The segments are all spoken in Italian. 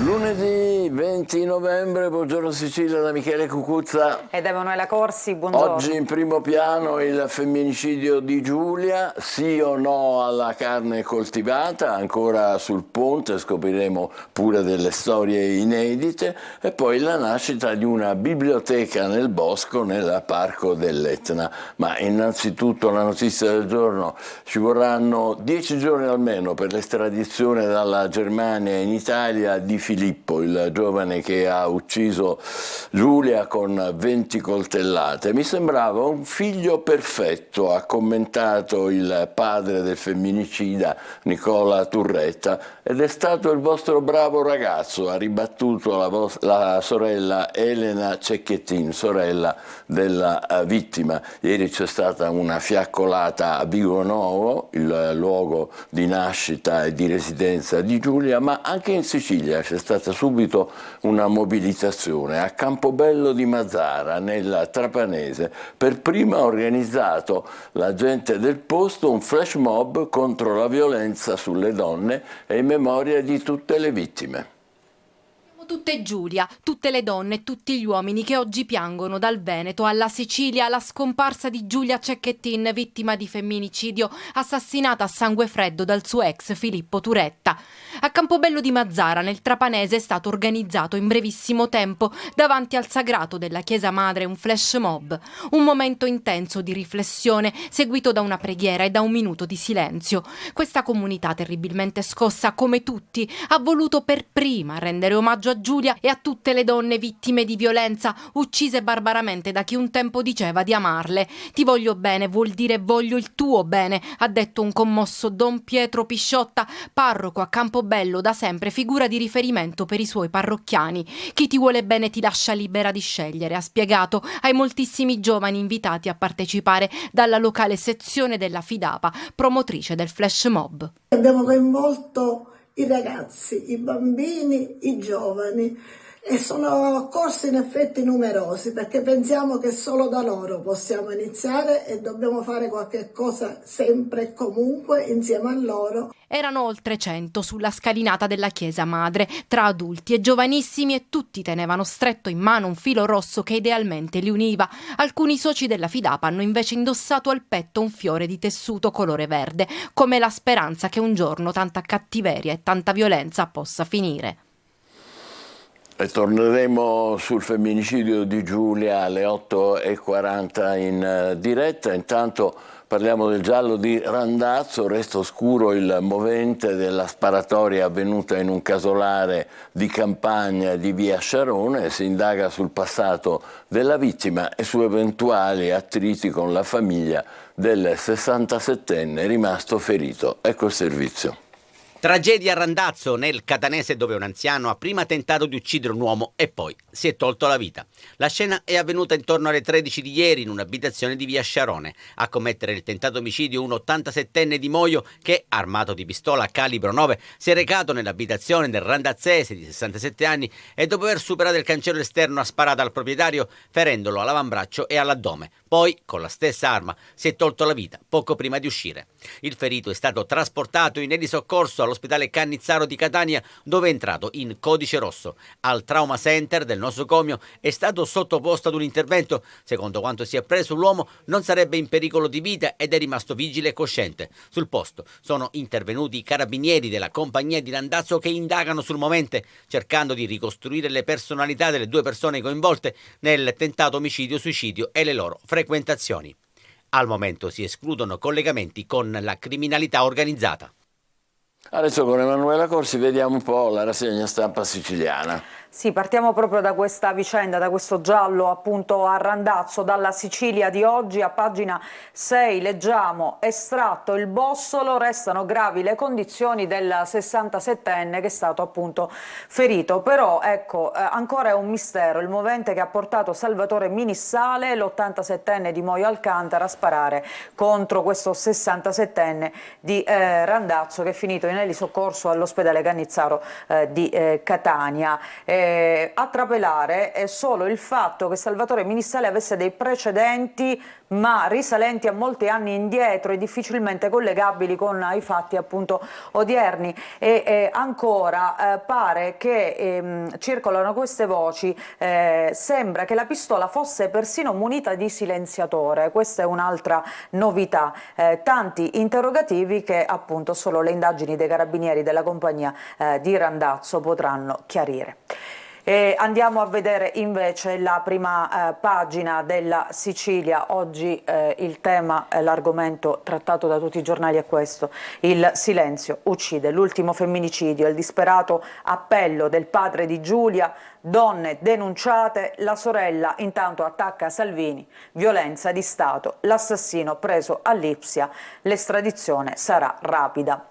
Lunedì 20 novembre, buongiorno Sicilia da Michele Cucuzza. E da Emanuela Corsi, buongiorno. Oggi in primo piano il femminicidio di Giulia, sì o no alla carne coltivata, ancora sul ponte, scopriremo pure delle storie inedite, e poi la nascita di una biblioteca nel bosco, nel parco dell'Etna. Ma innanzitutto la notizia del giorno: ci vorranno 10 giorni almeno per l'estradizione dalla Germania in Italia di Filippo, il giovane che ha ucciso Giulia con 20 coltellate. Mi sembrava un figlio perfetto, ha commentato il padre del femminicida, Nicola Turretta, ed è stato il vostro bravo ragazzo, ha ribattuto la sorella Elena Cecchettin, sorella della vittima. Ieri c'è stata una fiaccolata a Vigo Novo, il luogo di nascita e di residenza di Giulia, ma anche in Sicilia c'è stata subito una mobilitazione. A Campobello di Mazara, nel Trapanese, per prima ha organizzato la gente del posto un flash mob contro la violenza sulle donne e in memoria di tutte le vittime. Tutte Giulia, tutte le donne e tutti gli uomini che oggi piangono dal Veneto alla Sicilia la scomparsa di Giulia Cecchettin, vittima di femminicidio, assassinata a sangue freddo dal suo ex Filippo Turetta. A Campobello di Mazara, nel Trapanese, è stato organizzato in brevissimo tempo davanti al sagrato della Chiesa Madre un flash mob, un momento intenso di riflessione seguito da una preghiera e da un minuto di silenzio. Questa comunità, terribilmente scossa come tutti, ha voluto per prima rendere omaggio a Giulia e a tutte le donne vittime di violenza, uccise barbaramente da chi un tempo diceva di amarle. Ti voglio bene vuol dire voglio il tuo bene, ha detto un commosso Don Pietro Pisciotta, parroco a Campobello, da sempre figura di riferimento per i suoi parrocchiani. Chi ti vuole bene ti lascia libera di scegliere, ha spiegato ai moltissimi giovani invitati a partecipare dalla locale sezione della Fidapa, promotrice del flash mob. Abbiamo coinvolto i ragazzi, i bambini, i giovani, e sono corsi in effetti numerosi, perché pensiamo che solo da loro possiamo iniziare e dobbiamo fare qualche cosa sempre e comunque insieme a loro. Erano oltre 100 sulla scalinata della Chiesa Madre, tra adulti e giovanissimi, e tutti tenevano stretto in mano un filo rosso che idealmente li univa. Alcuni soci della Fidapa hanno invece indossato al petto un fiore di tessuto colore verde, come la speranza che un giorno tanta cattiveria e tanta violenza possa finire. E torneremo sul femminicidio di Giulia alle 8:40 in diretta. Intanto parliamo del giallo di Randazzo. Resta oscuro il movente della sparatoria avvenuta in un casolare di campagna di via Sciarone. Si indaga sul passato della vittima e su eventuali attriti con la famiglia del 67enne rimasto ferito. Ecco il servizio. Tragedia a Randazzo, nel Catanese, dove un anziano ha prima tentato di uccidere un uomo e poi si è tolto la vita. La scena è avvenuta intorno alle 13 di ieri in un'abitazione di via Sciarone. A commettere il tentato omicidio un 87enne di Moio che, armato di pistola a calibro 9, si è recato nell'abitazione del randazzese di 67 anni e, dopo aver superato il cancello esterno, ha sparato al proprietario ferendolo all'avambraccio e all'addome. Poi, con la stessa arma, si è tolto la vita poco prima di uscire. Il ferito è stato trasportato in elisoccorso all'ospedale Cannizzaro di Catania, dove è entrato in codice rosso. Al trauma center del nosocomio è stato sottoposto ad un intervento. Secondo quanto si è appreso, l'uomo non sarebbe in pericolo di vita ed è rimasto vigile e cosciente. Sul posto sono intervenuti i carabinieri della compagnia di Randazzo che indagano sul momento, cercando di ricostruire le personalità delle due persone coinvolte nel tentato omicidio-suicidio e le loro frequentazioni. Al momento si escludono collegamenti con la criminalità organizzata. Adesso con Emanuela Corsi vediamo un po' la rassegna stampa siciliana. Sì, partiamo proprio da questa vicenda, da questo giallo appunto a Randazzo, dalla Sicilia di oggi. A pagina 6 leggiamo: estratto il bossolo, restano gravi le condizioni del 67enne che è stato appunto ferito. Però ecco, ancora è un mistero il movente che ha portato Salvatore Minissale, l'87enne di Moio Alcantara, a sparare contro questo 67enne di Randazzo, che è finito in elisoccorso all'ospedale Cannizzaro di Catania. A trapelare è solo il fatto che Salvatore Minissale avesse dei precedenti ma risalenti a molti anni indietro e difficilmente collegabili con i fatti appunto odierni. E ancora pare che circolano queste voci, sembra che la pistola fosse persino munita di silenziatore. Questa è un'altra novità, tanti interrogativi che appunto solo le indagini dei carabinieri della compagnia di Randazzo potranno chiarire. Andiamo a vedere invece la prima pagina della Sicilia. Oggi il tema, l'argomento trattato da tutti i giornali è questo: il silenzio uccide, l'ultimo femminicidio, il disperato appello del padre di Giulia, donne denunciate, la sorella intanto attacca Salvini, violenza di Stato, l'assassino preso a Lipsia, l'estradizione sarà rapida.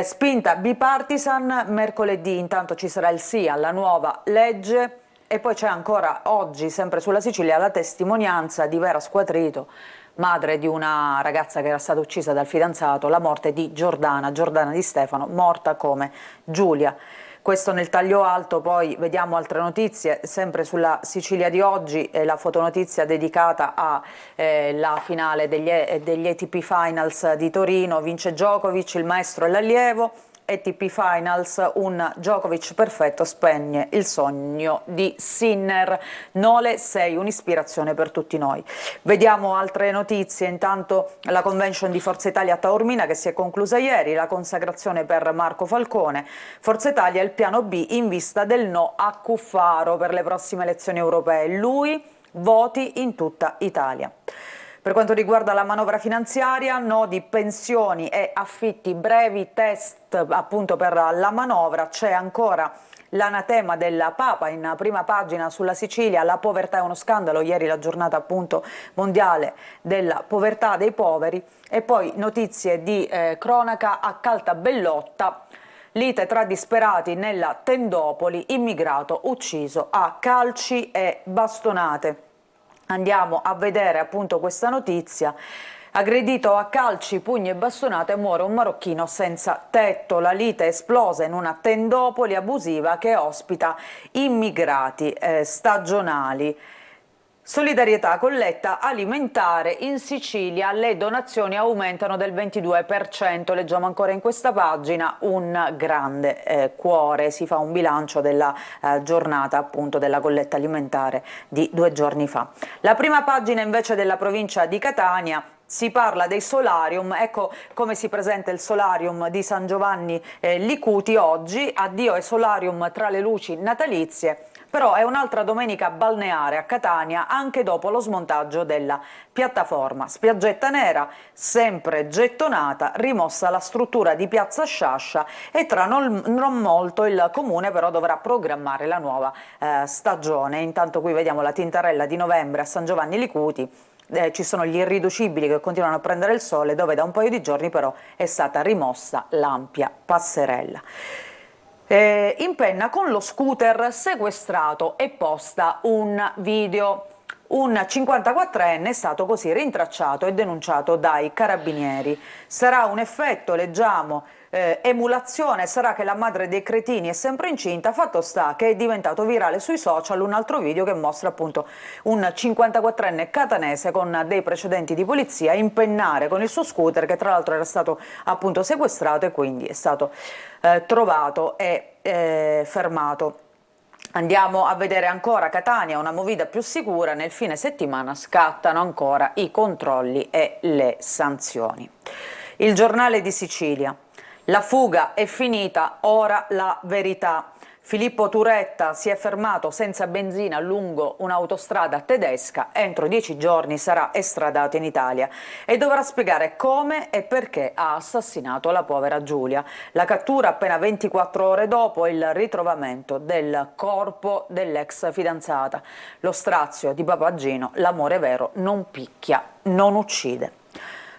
Spinta bipartisan, mercoledì intanto ci sarà il sì alla nuova legge e poi c'è ancora oggi, sempre sulla Sicilia, la testimonianza di Vera Squatrito, madre di una ragazza che era stata uccisa dal fidanzato, la morte di Giordana Di Stefano, morta come Giulia. Questo nel taglio alto. Poi vediamo altre notizie, sempre sulla Sicilia di oggi, la fotonotizia dedicata alla finale degli ATP Finals di Torino, vince Djokovic, il maestro e l'allievo. ATP Finals, un Djokovic perfetto spegne il sogno di Sinner. Nole, sei un'ispirazione per tutti noi. Vediamo altre notizie, intanto la convention di Forza Italia a Taormina che si è conclusa ieri, la consacrazione per Marco Falcone. Forza Italia è il piano B in vista del no a Cuffaro per le prossime elezioni europee. Lui, voti in tutta Italia. Per quanto riguarda la manovra finanziaria, no di pensioni e affitti brevi, test appunto per la manovra. C'è ancora l'anatema del Papa in prima pagina sulla Sicilia, la povertà è uno scandalo, ieri la giornata appunto mondiale della povertà dei poveri. E poi notizie di cronaca a Caltabellotta, lite tra disperati nella tendopoli, immigrato ucciso a calci e bastonate. Andiamo a vedere appunto questa notizia. Aggredito a calci, pugni e bastonate muore un marocchino senza tetto. La lite esplosa in una tendopoli abusiva che ospita immigrati stagionali. Solidarietà, colletta alimentare in Sicilia, le donazioni aumentano del 22%, leggiamo ancora in questa pagina, un grande cuore, si fa un bilancio della giornata appunto della colletta alimentare di 2 giorni fa. La prima pagina invece della provincia di Catania, si parla dei solarium, ecco come si presenta il solarium di San Giovanni Licuti oggi, addio ai solarium tra le luci natalizie. Però è un'altra domenica balneare a Catania anche dopo lo smontaggio della piattaforma. Spiaggetta nera, sempre gettonata, rimossa la struttura di Piazza Sciascia e tra non molto il comune però dovrà programmare la nuova stagione. Intanto qui vediamo la tintarella di novembre a San Giovanni Licuti. Ci sono gli irriducibili che continuano a prendere il sole, dove da un paio di giorni però è stata rimossa l'ampia passerella. In penna con lo scooter sequestrato e posta un video. Un 54enne è stato così rintracciato e denunciato dai carabinieri. Sarà un effetto, leggiamo, emulazione, sarà che la madre dei cretini è sempre incinta. Fatto sta che è diventato virale sui social un altro video che mostra appunto un 54enne catanese con dei precedenti di polizia impennare con il suo scooter, che tra l'altro era stato appunto sequestrato e quindi è stato trovato e fermato. Andiamo a vedere ancora Catania, una movida più sicura, nel fine settimana scattano ancora i controlli e le sanzioni. Il Giornale di Sicilia, la fuga è finita, ora la verità. Filippo Turetta si è fermato senza benzina lungo un'autostrada tedesca, entro 10 giorni sarà estradato in Italia e dovrà spiegare come e perché ha assassinato la povera Giulia. La cattura appena 24 ore dopo il ritrovamento del corpo dell'ex fidanzata. Lo strazio di Papagino, l'amore vero non picchia, non uccide.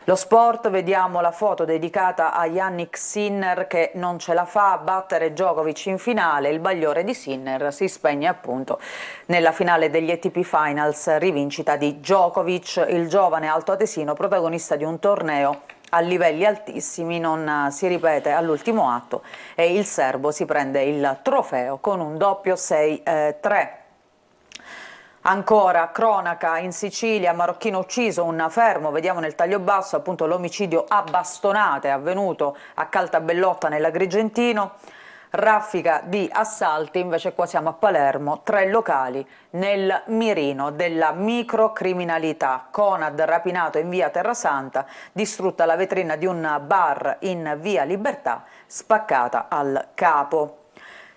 Lo sport, vediamo la foto dedicata a Jannik Sinner che non ce la fa a battere Djokovic in finale. Il bagliore di Sinner si spegne appunto nella finale degli ATP Finals, rivincita di Djokovic, il giovane altoatesino protagonista di un torneo a livelli altissimi, non si ripete all'ultimo atto e il serbo si prende il trofeo con un doppio 6-3. Ancora, cronaca in Sicilia, marocchino ucciso, un fermo, vediamo nel taglio basso appunto l'omicidio a bastonate avvenuto a Caltabellotta nell'Agrigentino. Raffica di assalti, invece qua siamo a Palermo, 3 locali nel mirino della microcriminalità. Conad rapinato in via Terrasanta, distrutta la vetrina di un bar in via Libertà, spaccata al capo.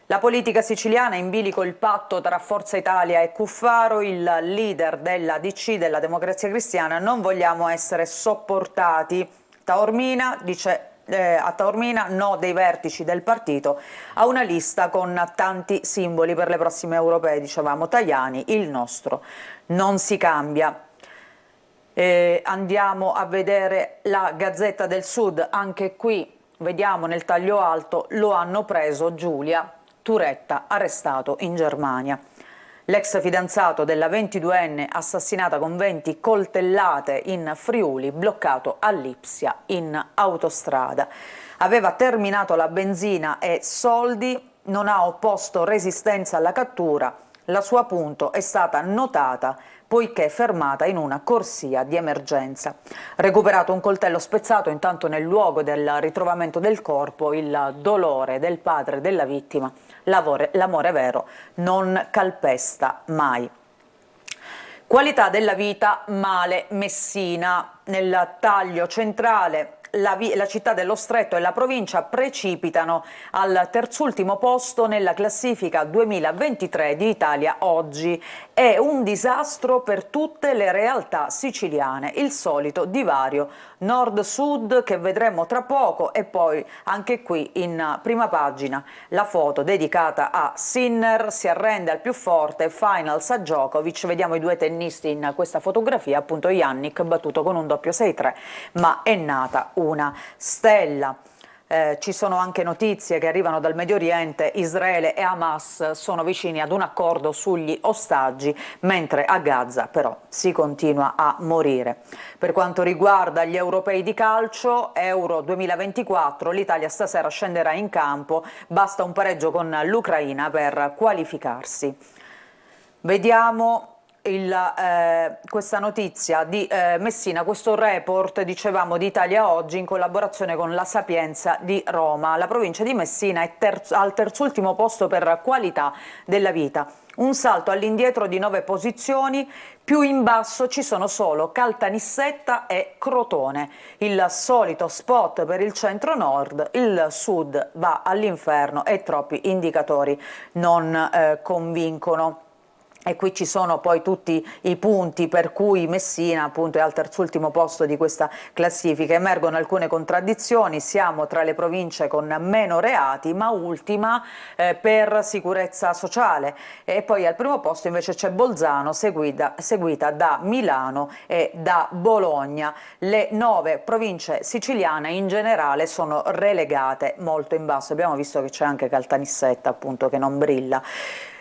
La politica siciliana in bilico il patto tra Forza Italia e Cuffaro, il leader della DC, della Democrazia Cristiana: non vogliamo essere sopportati. Taormina dice a Taormina no dei vertici del partito a una lista con tanti simboli per le prossime europee, dicevamo. Tajani, il nostro non si cambia. Andiamo a vedere la Gazzetta del Sud, anche qui vediamo nel taglio alto: lo hanno preso Giulia, Turetta arrestato in Germania. L'ex fidanzato della 22enne assassinata con 20 coltellate in Friuli, bloccato a Lipsia in autostrada. Aveva terminato la benzina e soldi, non ha opposto resistenza alla cattura. La sua punto è stata notata poiché fermata in una corsia di emergenza. Recuperato un coltello spezzato, intanto nel luogo del ritrovamento del corpo il dolore del padre della vittima. L'amore vero non calpesta mai. Qualità della vita male. Messina, nel taglio centrale la città dello Stretto e la provincia precipitano al terzultimo posto nella classifica 2023 di Italia Oggi. È un disastro per tutte le realtà siciliane, il solito divario nord-sud che vedremo tra poco. E poi anche qui in prima pagina la foto dedicata a Sinner, si arrende al più forte, finals a Djokovic. Vediamo i due tennisti in questa fotografia, appunto Jannik battuto con un doppio 6-3, ma è nata una stella. Ci sono anche notizie che arrivano dal Medio Oriente: Israele e Hamas sono vicini ad un accordo sugli ostaggi, mentre a Gaza però si continua a morire. Per quanto riguarda gli europei di calcio, Euro 2024, l'Italia stasera scenderà in campo, basta un pareggio con l'Ucraina per qualificarsi. Vediamo questa notizia di Messina, questo report, dicevamo, di Italia Oggi in collaborazione con La Sapienza di Roma. La provincia di Messina è al terzultimo posto per qualità della vita, un salto all'indietro di 9 posizioni. Più in basso ci sono solo Caltanissetta e Crotone, il solito spot per il centro-nord. Il sud va all'inferno e troppi indicatori non convincono. E qui ci sono poi tutti i punti per cui Messina appunto è al terzultimo posto di questa classifica. Emergono alcune contraddizioni: siamo tra le province con meno reati, ma ultima per sicurezza sociale. E poi al primo posto invece c'è Bolzano, seguita da Milano e da Bologna. Le 9 province siciliane in generale sono relegate molto in basso. Abbiamo visto che c'è anche Caltanissetta appunto che non brilla.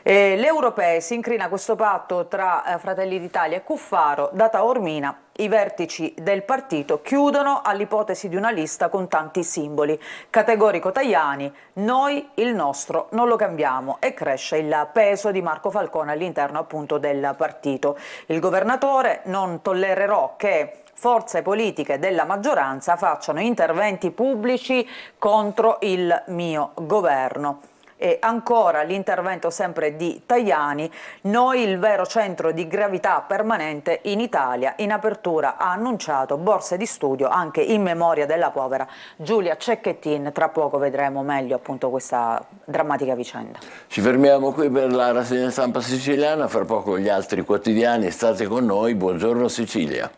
Le europee, si incrina questo patto tra Fratelli d'Italia e Cuffaro. Da Taormina i vertici del partito chiudono all'ipotesi di una lista con tanti simboli. Categorico Tajani: noi il nostro non lo cambiamo, e cresce il peso di Marco Falcone all'interno appunto del partito. Il governatore: non tollererò che forze politiche della maggioranza facciano interventi pubblici contro il mio governo. E ancora l'intervento sempre di Tajani: noi il vero centro di gravità permanente in Italia. In apertura ha annunciato borse di studio anche in memoria della povera Giulia Cecchettin. Tra poco vedremo meglio appunto questa drammatica vicenda. Ci fermiamo qui per la rassegna stampa siciliana, fra poco gli altri quotidiani. State con noi, buongiorno Sicilia.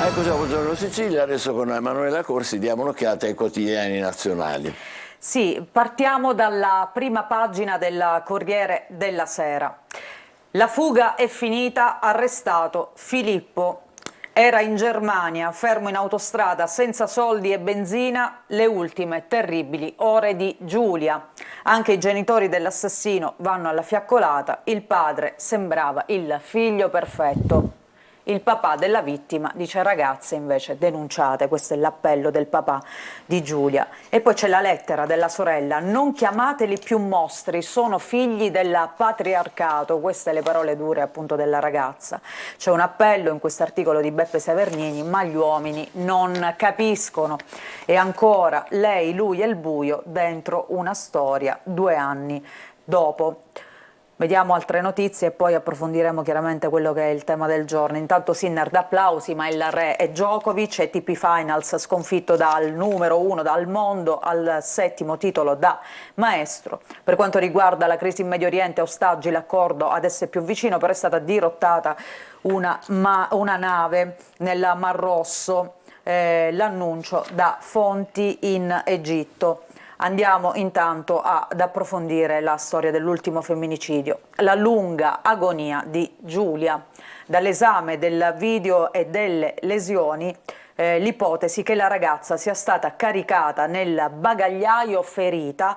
Eccoci, buongiorno Sicilia, adesso con Emanuela Corsi diamo un'occhiata ai quotidiani nazionali. Sì, partiamo dalla prima pagina del Corriere della Sera. La fuga è finita, arrestato Filippo. Era in Germania, fermo in autostrada, senza soldi e benzina, le ultime terribili ore di Giulia. Anche i genitori dell'assassino vanno alla fiaccolata, il padre sembrava il figlio perfetto. Il papà della vittima dice: ragazze invece denunciate, questo è l'appello del papà di Giulia. E poi c'è la lettera della sorella: non chiamateli più mostri, sono figli del patriarcato, queste le parole dure appunto della ragazza. C'è un appello in questo articolo di Beppe Severnini: ma gli uomini non capiscono. E ancora lei, lui e il buio dentro una storia 2 anni dopo. Vediamo altre notizie e poi approfondiremo chiaramente quello che è il tema del giorno. Intanto Sinner d'applausi, ma il re è Djokovic, ATP Finals sconfitto dal numero 1 dal mondo al 7° titolo da maestro. Per quanto riguarda la crisi in Medio Oriente, ostaggi, l'accordo adesso è più vicino, però è stata dirottata una nave nel Mar Rosso, l'annuncio da fonti in Egitto. Andiamo intanto ad approfondire la storia dell'ultimo femminicidio, la lunga agonia di Giulia. Dall'esame del video e delle lesioni, l'ipotesi che la ragazza sia stata caricata nel bagagliaio ferita,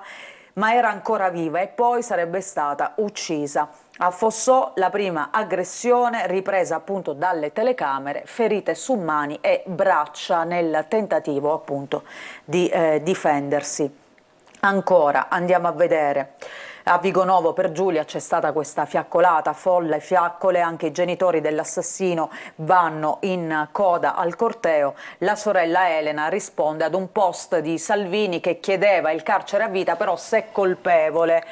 ma era ancora viva e poi sarebbe stata uccisa. A Fossò la prima aggressione ripresa appunto dalle telecamere, ferite su mani e braccia nel tentativo appunto di difendersi. Ancora andiamo a vedere, a Vigonovo per Giulia c'è stata questa fiaccolata, folle fiaccole, anche i genitori dell'assassino vanno in coda al corteo. La sorella Elena risponde ad un post di Salvini che chiedeva il carcere a vita, però se colpevole.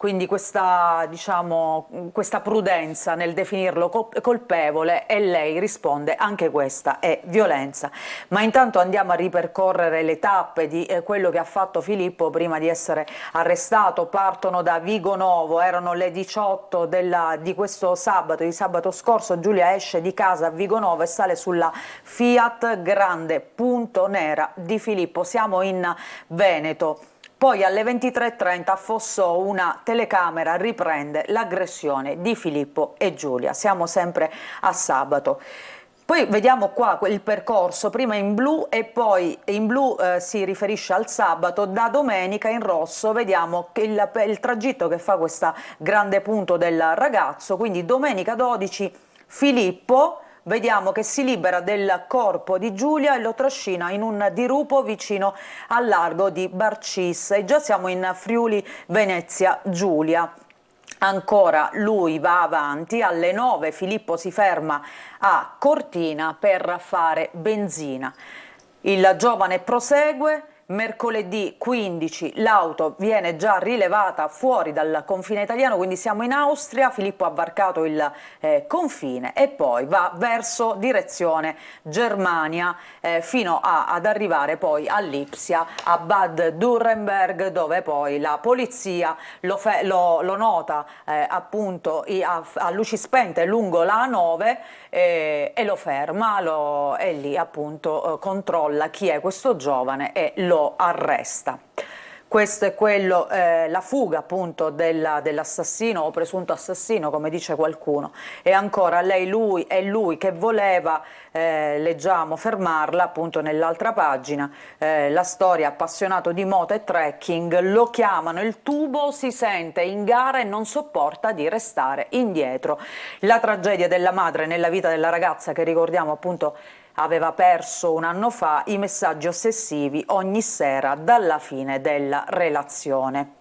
Quindi questa, diciamo, questa prudenza nel definirlo colpevole, e lei risponde: anche questa è violenza. Ma intanto andiamo a ripercorrere le tappe di quello che ha fatto Filippo prima di essere arrestato. Partono da Vigonovo, erano le 18 di questo sabato, di sabato scorso. Giulia esce di casa a Vigonovo e sale sulla Fiat Grande Punto Nera di Filippo. Siamo in Veneto. Poi alle 23:30 a Fossò una telecamera riprende l'aggressione di Filippo e Giulia. Siamo sempre a sabato. Poi vediamo qua il percorso, prima in blu e poi in blu si riferisce al sabato, da domenica in rosso vediamo che il tragitto che fa questo grande punto del ragazzo. Quindi domenica 12 Filippo, vediamo che si libera del corpo di Giulia e lo trascina in un dirupo vicino al largo di Barcis, e già siamo in Friuli Venezia Giulia. Ancora lui va avanti, alle 9 Filippo si ferma a Cortina per fare benzina. Il giovane prosegue. Mercoledì 15 l'auto viene già rilevata fuori dal confine italiano, quindi siamo in Austria. Filippo ha varcato il confine e poi va verso direzione Germania fino ad arrivare poi a Lipsia, a Bad Dürrenberg, dove poi la polizia lo nota appunto a luci spente lungo la A9 e lo ferma, e lì appunto controlla chi è questo giovane e lo arresta. Questo è quello, la fuga appunto dell'assassino o presunto assassino, come dice qualcuno. E ancora lui che voleva, leggiamo, fermarla appunto nell'altra pagina, la storia: appassionato di moto e trekking, lo chiamano il tubo, si sente in gara e non sopporta di restare indietro. La tragedia della madre nella vita della ragazza, che ricordiamo appunto aveva perso 1 anno fa, i messaggi ossessivi ogni sera dalla fine della relazione.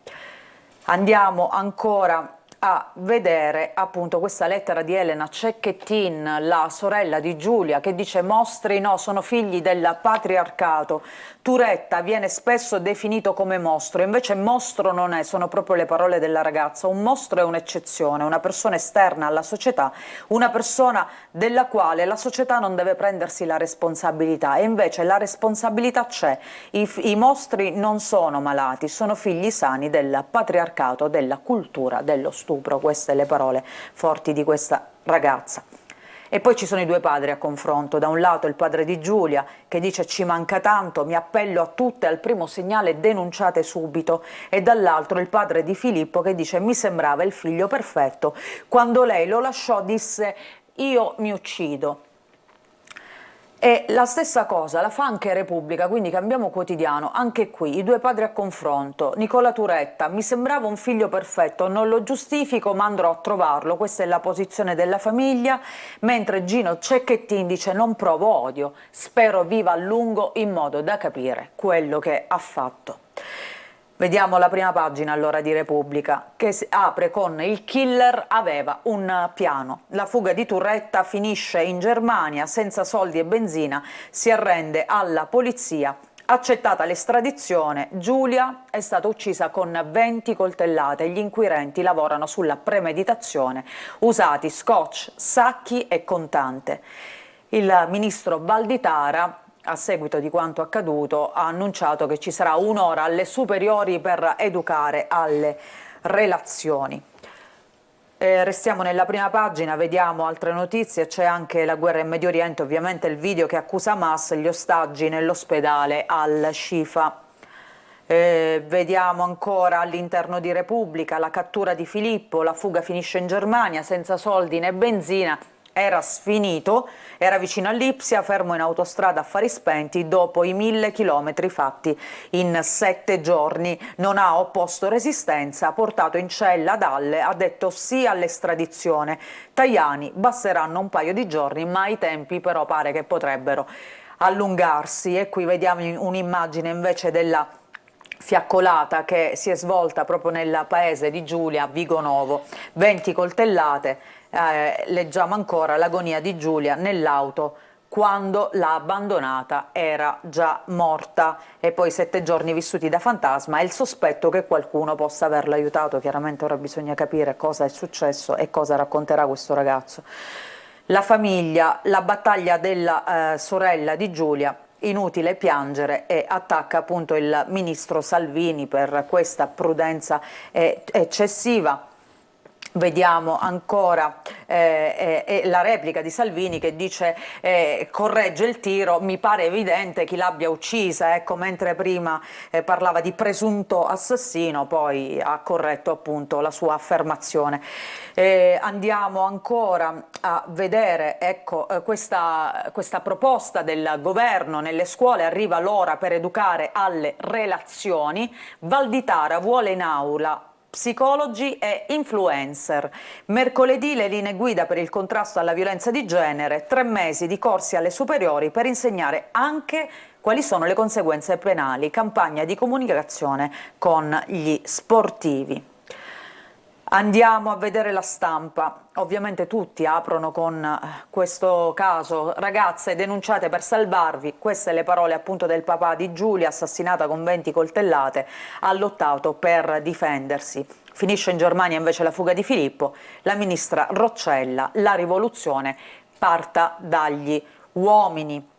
Andiamo ancora a vedere appunto questa lettera di Elena Cecchettin, la sorella di Giulia, che dice: mostri no, sono figli del patriarcato. Turetta viene spesso definito come mostro, invece mostro non è, sono proprio le parole della ragazza. Un mostro è un'eccezione, una persona esterna alla società, una persona della quale la società non deve prendersi la responsabilità, e invece la responsabilità c'è. I mostri non sono malati, sono figli sani del patriarcato, della cultura dello stupro. Queste le parole forti di questa ragazza. E poi ci sono i 2 padri a confronto: da un lato il padre di Giulia che dice: ci manca tanto, mi appello a tutte, al primo segnale denunciate subito, e dall'altro il padre di Filippo che dice: mi sembrava il figlio perfetto, quando lei lo lasciò disse: io mi uccido. E la stessa cosa la fa anche Repubblica, quindi cambiamo quotidiano, anche qui i due padri a confronto. Nicola Turetta: mi sembrava un figlio perfetto, non lo giustifico ma andrò a trovarlo, questa è la posizione della famiglia, mentre Gino Cecchettin dice: non provo odio, spero viva a lungo in modo da capire quello che ha fatto. Vediamo la prima pagina allora di Repubblica, che apre con: il killer aveva un piano. La fuga di Turetta finisce in Germania, senza soldi e benzina, si arrende alla polizia. Accettata l'estradizione, Giulia è stata uccisa con 20 coltellate. Gli inquirenti lavorano sulla premeditazione, usati scotch, sacchi e contante. Il ministro Valditara, a seguito di quanto accaduto, ha annunciato che ci sarà un'ora alle superiori per educare alle relazioni. Restiamo nella prima pagina, vediamo altre notizie. C'è anche la guerra in Medio Oriente, ovviamente il video che accusa Hamas, gli ostaggi nell'ospedale al-Shifa. Vediamo ancora all'interno di Repubblica la cattura di Filippo, la fuga finisce in Germania, senza soldi né benzina. Era sfinito, era vicino a Lipsia, fermo in autostrada a fari spenti dopo i 1000 chilometri fatti in 7 giorni. Non ha opposto resistenza, ha portato in cella Dalle, ha detto sì all'estradizione. Tajani: basteranno un paio di giorni, ma i tempi però pare che potrebbero allungarsi. E qui vediamo un'immagine invece della fiaccolata che si è svolta proprio nel paese di Giulia, Vigonovo. 20 coltellate. Leggiamo ancora l'agonia di Giulia nell'auto quando l'ha abbandonata, era già morta, e poi 7 giorni vissuti da fantasma e il sospetto che qualcuno possa averla aiutato. Chiaramente ora bisogna capire cosa è successo e cosa racconterà questo ragazzo. La famiglia, la battaglia della sorella di Giulia, inutile piangere, e attacca appunto il ministro Salvini per questa prudenza eccessiva. Vediamo ancora la replica di Salvini che dice corregge il tiro: mi pare evidente chi l'abbia uccisa, ecco, mentre prima parlava di presunto assassino, poi ha corretto appunto la sua affermazione. Andiamo ancora a vedere, ecco, questa proposta del governo: nelle scuole arriva l'ora per educare alle relazioni. Valditara vuole in aula psicologi e influencer. Mercoledì le linee guida per il contrasto alla violenza di genere, 3 mesi di corsi alle superiori per insegnare anche quali sono le conseguenze penali, campagna di comunicazione con gli sportivi. Andiamo a vedere La Stampa. Ovviamente tutti aprono con questo caso: ragazze denunciate per salvarvi, queste le parole appunto del papà di Giulia, assassinata con 20 coltellate, ha lottato per difendersi. Finisce in Germania invece la fuga di Filippo, la ministra Roccella: la rivoluzione parta dagli uomini.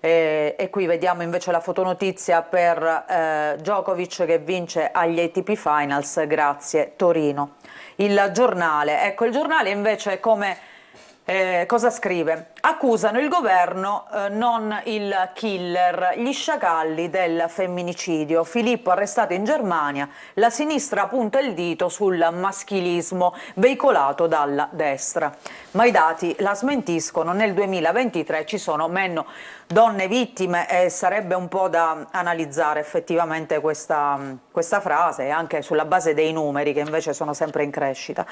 E qui vediamo invece la fotonotizia per Djokovic che vince agli ATP Finals, grazie Torino. Il Giornale, ecco, il Giornale invece cosa scrive? Accusano il governo, non il killer, gli sciacalli del femminicidio. Filippo arrestato in Germania, la sinistra punta il dito sul maschilismo veicolato dalla destra. Ma i dati la smentiscono: nel 2023 ci sono meno donne vittime, e sarebbe un po' da analizzare effettivamente questa frase, anche sulla base dei numeri che invece sono sempre in crescita.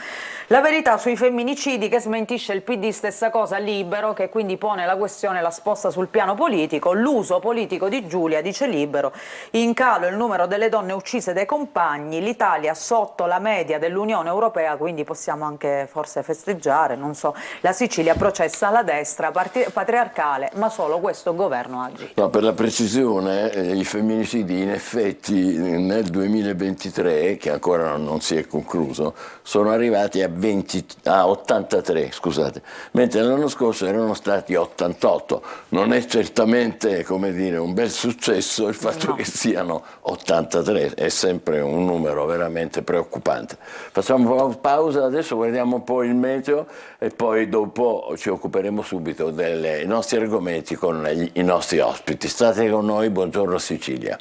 La Verità sui femminicidi, che smentisce il PD, stessa cosa Libero, che quindi pone la questione, la sposta sul piano politico. L'uso politico di Giulia, dice Libero: in calo il numero delle donne uccise dai compagni, l'Italia sotto la media dell'Unione Europea, quindi possiamo anche forse festeggiare, non so. La Sicilia processa la destra patriarcale, ma solo questo governo ha agito. No, per la precisione, i femminicidi in effetti nel 2023, che ancora non si è concluso, sono arrivati a 83, scusate, mentre l'anno scorso erano stati 88. Non è certamente, come dire, un bel successo il fatto che siano 83, è sempre un numero veramente preoccupante. Facciamo una pausa, adesso guardiamo un po' il meteo e poi dopo ci occuperemo subito dei nostri argomenti con i nostri ospiti. State con noi, buongiorno Sicilia.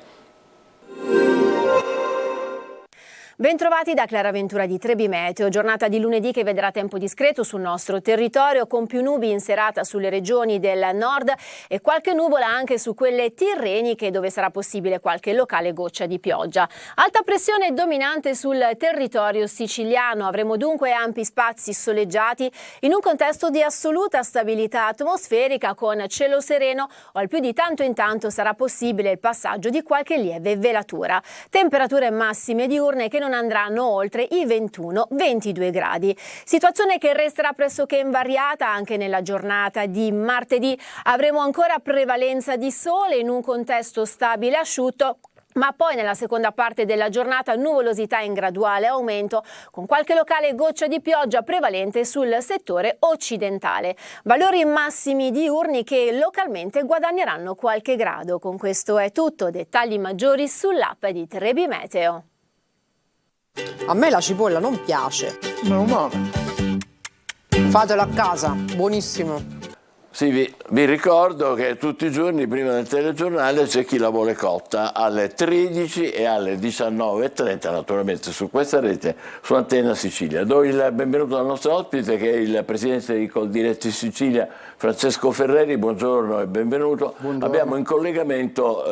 Bentrovati da Clara Ventura di Trebi Meteo, giornata di lunedì che vedrà tempo discreto sul nostro territorio con più nubi in serata sulle regioni del nord e qualche nuvola anche su quelle tirreniche dove sarà possibile qualche locale goccia di pioggia. Alta pressione dominante sul territorio siciliano, avremo dunque ampi spazi soleggiati in un contesto di assoluta stabilità atmosferica con cielo sereno o al più di tanto in tanto sarà possibile il passaggio di qualche lieve velatura. Temperature massime diurne che non andranno oltre i 21-22 gradi. Situazione che resterà pressoché invariata anche nella giornata di martedì. Avremo ancora prevalenza di sole in un contesto stabile e asciutto, ma poi nella seconda parte della giornata nuvolosità in graduale aumento con qualche locale goccia di pioggia prevalente sul settore occidentale. Valori massimi diurni che localmente guadagneranno qualche grado. Con questo è tutto, dettagli maggiori sull'app di Trebi Meteo. A me la cipolla non piace. Meno male. Fatelo a casa, buonissimo. Sì, vi ricordo che tutti i giorni prima del telegiornale c'è chi la vuole cotta alle 13 e alle 19:30 naturalmente su questa rete, su Antenna Sicilia. Do il benvenuto al nostro ospite che è il presidente di Coldiretti Sicilia, Francesco Ferreri. Buongiorno e benvenuto. Buongiorno. Abbiamo in collegamento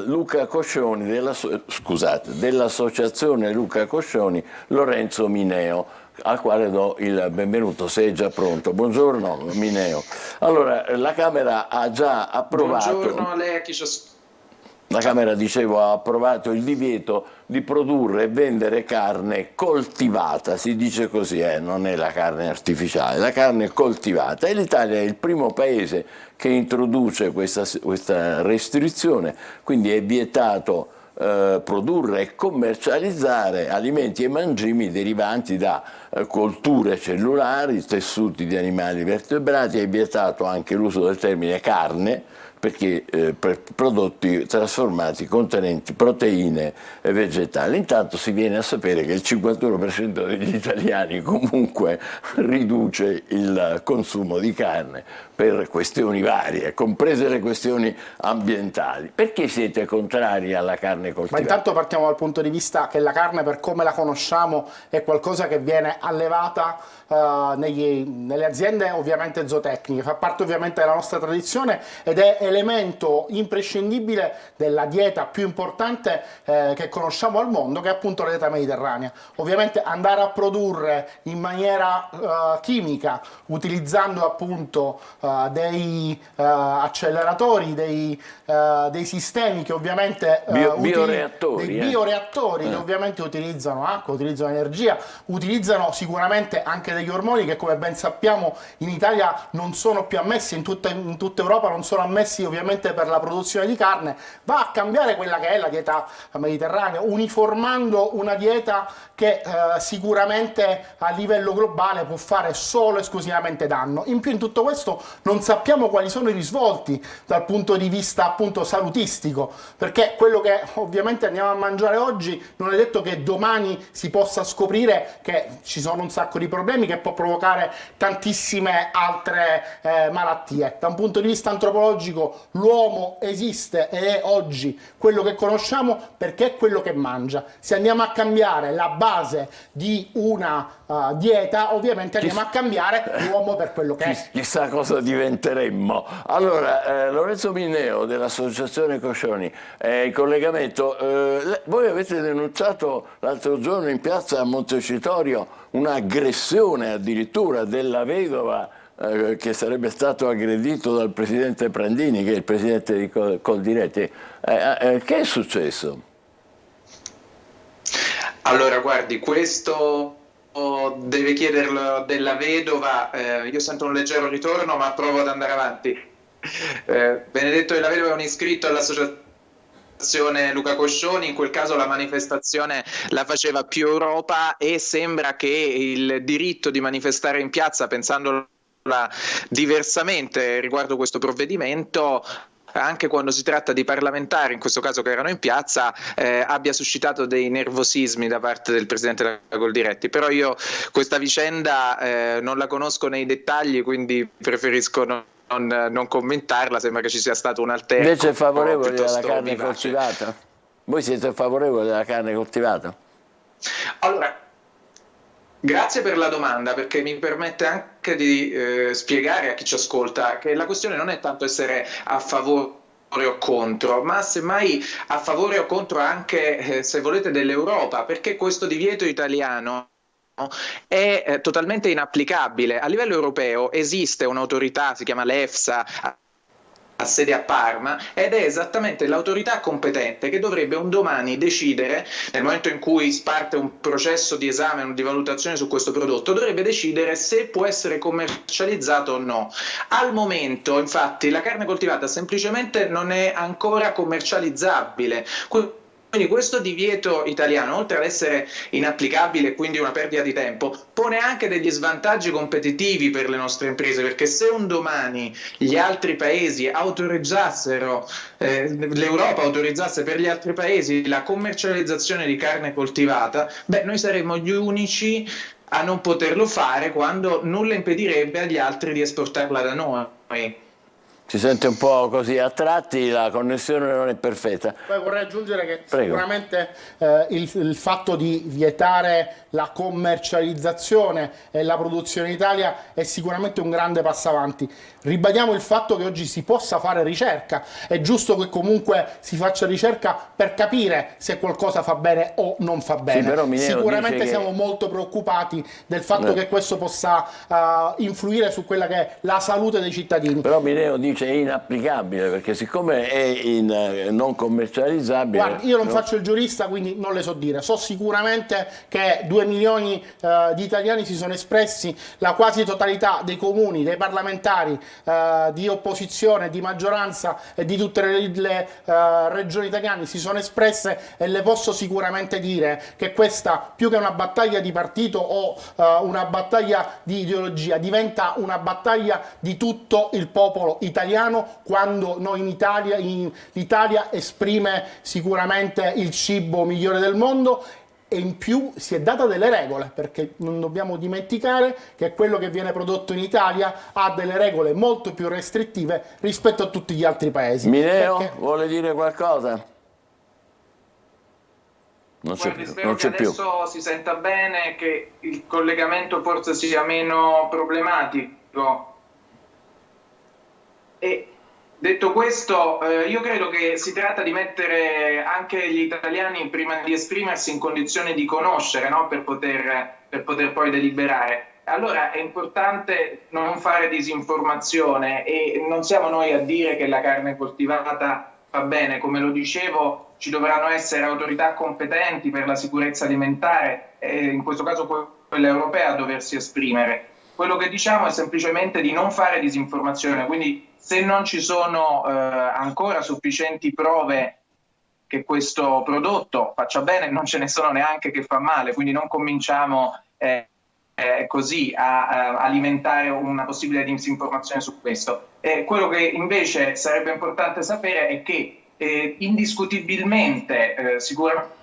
Luca Coscioni, dell'associazione Luca Coscioni, Lorenzo Mineo, al quale do il benvenuto, se è già pronto. Buongiorno Mineo. Allora, la Camera ha già approvato... Buongiorno a lei, a chi ci ascolta. La Camera, dicevo, ha approvato il divieto di produrre e vendere carne coltivata, si dice così, non è la carne artificiale, la carne coltivata. E l'Italia è il primo paese che introduce questa restrizione, quindi è vietato produrre e commercializzare alimenti e mangimi derivanti da colture cellulari, tessuti di animali vertebrati. È vietato anche l'uso del termine carne perché per prodotti trasformati contenenti proteine vegetali. Intanto si viene a sapere che il 51% degli italiani comunque riduce il consumo di carne per questioni varie, comprese le questioni ambientali. Perché siete contrari alla carne coltivata? Ma intanto partiamo dal punto di vista che la carne, per come la conosciamo, è qualcosa che viene allevata nelle aziende ovviamente zootecniche, fa parte ovviamente della nostra tradizione ed è elemento imprescindibile della dieta più importante che conosciamo al mondo, che è appunto la dieta mediterranea. Ovviamente andare a produrre in maniera chimica, utilizzando appunto dei acceleratori, dei sistemi che ovviamente bioreattori, che ovviamente utilizzano acqua, utilizzano energia, utilizzano sicuramente anche degli ormoni che, come ben sappiamo, in Italia non sono più ammessi, in tutta Europa non sono ammessi ovviamente per la produzione di carne. Va a cambiare quella che è la dieta mediterranea, uniformando una dieta che sicuramente a livello globale può fare solo e esclusivamente danno. In più, in tutto questo non sappiamo quali sono i risvolti dal punto di vista appunto salutistico, perché quello che ovviamente andiamo a mangiare oggi non è detto che domani si possa scoprire che ci sono un sacco di problemi, che può provocare tantissime altre malattie. Da un punto di vista antropologico l'uomo esiste e è oggi quello che conosciamo perché è quello che mangia. Se andiamo a cambiare la base di una dieta, ovviamente andiamo a cambiare l'uomo per quello che è. Chissà cosa diventeremmo. Allora, Lorenzo Mineo dell'Associazione Coscioni, in collegamento, voi avete denunciato l'altro giorno in piazza a Montecitorio un'aggressione addirittura della vedova che sarebbe stato aggredito dal presidente Prandini, che è il presidente di Coldiretti. Che è successo? Allora, guardi, questo deve chiederlo della vedova. Io sento un leggero ritorno, ma provo ad andare avanti. Benedetto della Vedova è un iscritto all'associazione Luca Coscioni. In quel caso la manifestazione la faceva Più Europa e sembra che il diritto di manifestare in piazza, pensandola diversamente riguardo questo provvedimento, anche quando si tratta di parlamentari, in questo caso che erano in piazza, abbia suscitato dei nervosismi da parte del presidente della Coldiretti. Però io questa vicenda non la conosco nei dettagli, quindi preferisco non commentarla. Sembra che ci sia stato un alterco. Invece è favorevole alla piuttosto carne vivace. coltivata? Voi siete favorevoli alla carne coltivata? Allora, grazie per la domanda, perché mi permette anche di spiegare a chi ci ascolta che la questione non è tanto essere a favore o contro, ma semmai a favore o contro anche, se volete, dell'Europa, perché questo divieto italiano è totalmente inapplicabile. A livello europeo esiste un'autorità, si chiama l'EFSA, ha sede a Parma, ed è esattamente l'autorità competente che dovrebbe un domani decidere, nel momento in cui parte un processo di esame, di valutazione su questo prodotto, dovrebbe decidere se può essere commercializzato o no. Al momento, infatti, la carne coltivata semplicemente non è ancora commercializzabile. Quindi questo divieto italiano, oltre ad essere inapplicabile e quindi una perdita di tempo, pone anche degli svantaggi competitivi per le nostre imprese, perché se un domani gli altri paesi autorizzassero, l'Europa autorizzasse per gli altri paesi la commercializzazione di carne coltivata, noi saremmo gli unici a non poterlo fare, quando nulla impedirebbe agli altri di esportarla da noi. Si sente un po' così a tratti, la connessione non è perfetta. Poi vorrei aggiungere che Prego. sicuramente il fatto di vietare la commercializzazione e la produzione in Italia è sicuramente un grande passo avanti. Ribadiamo il fatto che oggi si possa fare ricerca, è giusto che comunque si faccia ricerca per capire se qualcosa fa bene o non fa bene. Sì, però Mineo sicuramente dice siamo molto preoccupati del fatto che questo possa influire su quella che è la salute dei cittadini. Però Mineo dice è inapplicabile, perché siccome è non commercializzabile... Guardi, io non faccio il giurista, quindi non le so dire. So sicuramente che 2 milioni di italiani si sono espressi, la quasi totalità dei comuni, dei parlamentari, di opposizione, di maggioranza e di tutte le regioni italiane si sono espresse, e le posso sicuramente dire che questa, più che una battaglia di partito o una battaglia di ideologia, diventa una battaglia di tutto il popolo italiano, quando noi l'Italia esprime sicuramente il cibo migliore del mondo. E in più si è data delle regole, perché non dobbiamo dimenticare che quello che viene prodotto in Italia ha delle regole molto più restrittive rispetto a tutti gli altri paesi. Mineo, vuole dire qualcosa? Non c'è Guardi, più. spero Non che c'è più. adesso si senta bene, che il collegamento forse sia meno problematico. E detto questo, io credo che si tratta di mettere anche gli italiani, prima di esprimersi, in condizione di conoscere, no? per poter poi deliberare. Allora è importante non fare disinformazione, e non siamo noi a dire che la carne coltivata va bene. Come lo dicevo, ci dovranno essere autorità competenti per la sicurezza alimentare, in questo caso quella europea, a doversi esprimere. Quello che diciamo è semplicemente di non fare disinformazione, quindi se non ci sono ancora sufficienti prove che questo prodotto faccia bene, non ce ne sono neanche che fa male, quindi non cominciamo così a alimentare una possibile disinformazione su questo. Quello che invece sarebbe importante sapere è che indiscutibilmente, sicuramente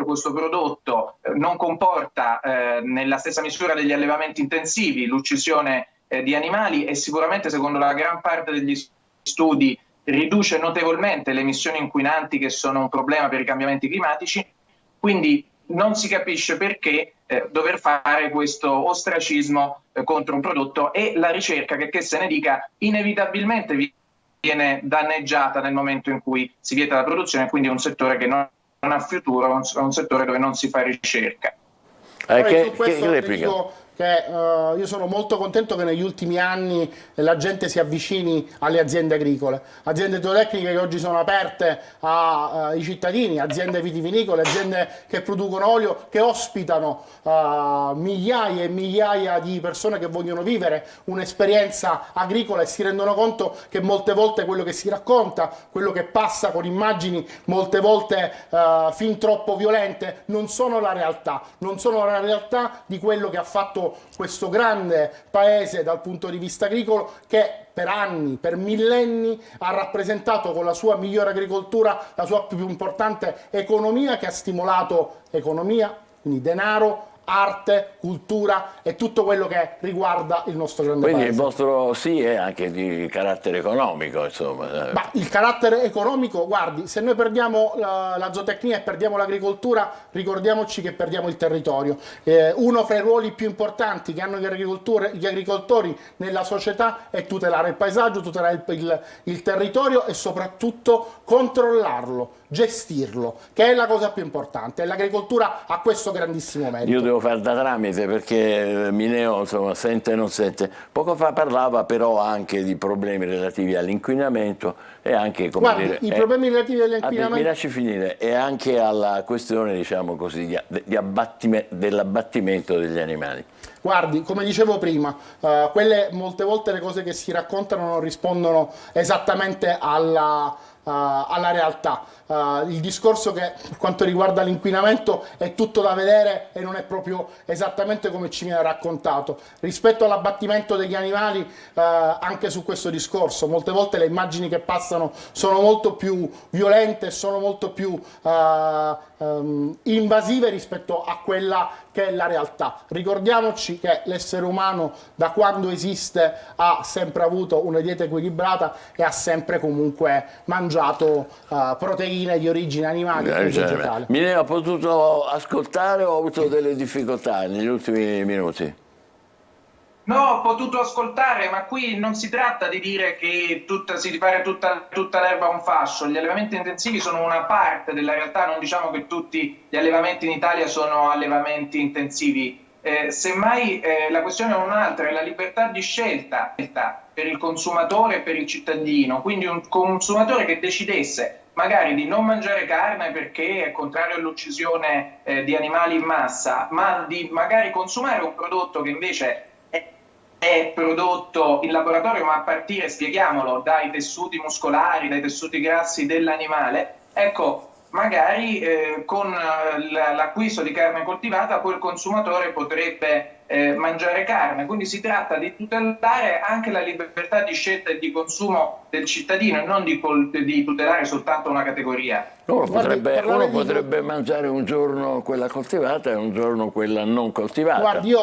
questo prodotto non comporta nella stessa misura degli allevamenti intensivi l'uccisione di animali, e sicuramente, secondo la gran parte degli studi, riduce notevolmente le emissioni inquinanti, che sono un problema per i cambiamenti climatici. Quindi non si capisce perché dover fare questo ostracismo contro un prodotto, e la ricerca, che se ne dica, inevitabilmente viene danneggiata nel momento in cui si vieta la produzione, quindi è un settore che non ha futuro, è un settore dove non si fa ricerca. Che replica? Che io sono molto contento che negli ultimi anni la gente si avvicini alle aziende agricole, aziende zootecniche che oggi sono aperte ai cittadini, aziende vitivinicole, aziende che producono olio, che ospitano migliaia e migliaia di persone che vogliono vivere un'esperienza agricola, e si rendono conto che molte volte quello che si racconta, quello che passa con immagini molte volte fin troppo violente, non sono la realtà, non sono la realtà di quello che ha fatto questo grande paese dal punto di vista agricolo, che per anni, per millenni ha rappresentato con la sua migliore agricoltura la sua più importante economia, che ha stimolato economia, quindi denaro, arte, cultura e tutto quello che riguarda il nostro grande Quindi paese. il vostro sì è anche di carattere economico, insomma. Ma il carattere economico, guardi, se noi perdiamo la zootecnia e perdiamo l'agricoltura, ricordiamoci che perdiamo il territorio. Uno fra i ruoli più importanti che hanno gli agricoltori nella società è tutelare il paesaggio, tutelare il territorio e soprattutto controllarlo, gestirlo, che è la cosa più importante. E l'agricoltura ha questo grandissimo merito. Io devo fare da tramite perché Mineo, insomma, sente e non sente. Poco fa parlava però anche di problemi relativi all'inquinamento e anche, come Guardi, dire, i problemi relativi all'inquinamento... mi lasci finire, e anche alla questione, diciamo così, dell'abbattimento degli animali. Guardi, come dicevo prima, quelle molte volte le cose che si raccontano non rispondono esattamente alla realtà. Il discorso che per quanto riguarda l'inquinamento è tutto da vedere e non è proprio esattamente come ci viene raccontato. Rispetto all'abbattimento degli animali, anche su questo discorso, molte volte le immagini che passano sono molto più violente, sono molto più invasive rispetto a quella che è la realtà. Ricordiamoci che l'essere umano, da quando esiste, ha sempre avuto una dieta equilibrata e ha sempre comunque mangiato proteine di origine animale e vegetale. Mi ha potuto ascoltare o ho avuto delle difficoltà negli ultimi minuti? No, ho potuto ascoltare, ma qui non si tratta di dire che si fare tutta l'erba un fascio. Gli allevamenti intensivi sono una parte della realtà, non diciamo che tutti gli allevamenti in Italia sono allevamenti intensivi. Semmai la questione è un'altra, è la libertà di scelta per il consumatore e per il cittadino. Quindi un consumatore che decidesse magari di non mangiare carne perché è contrario all'uccisione di animali in massa, ma di magari consumare un prodotto che invece è prodotto in laboratorio, ma a partire, spieghiamolo, dai tessuti muscolari, dai tessuti grassi dell'animale, ecco, magari con l'acquisto di carne coltivata quel consumatore potrebbe mangiare carne. Quindi si tratta di tutelare anche la libertà di scelta e di consumo del cittadino e non di tutelare soltanto una categoria. Uno potrebbe mangiare un giorno quella coltivata e un giorno quella non coltivata. Guardi,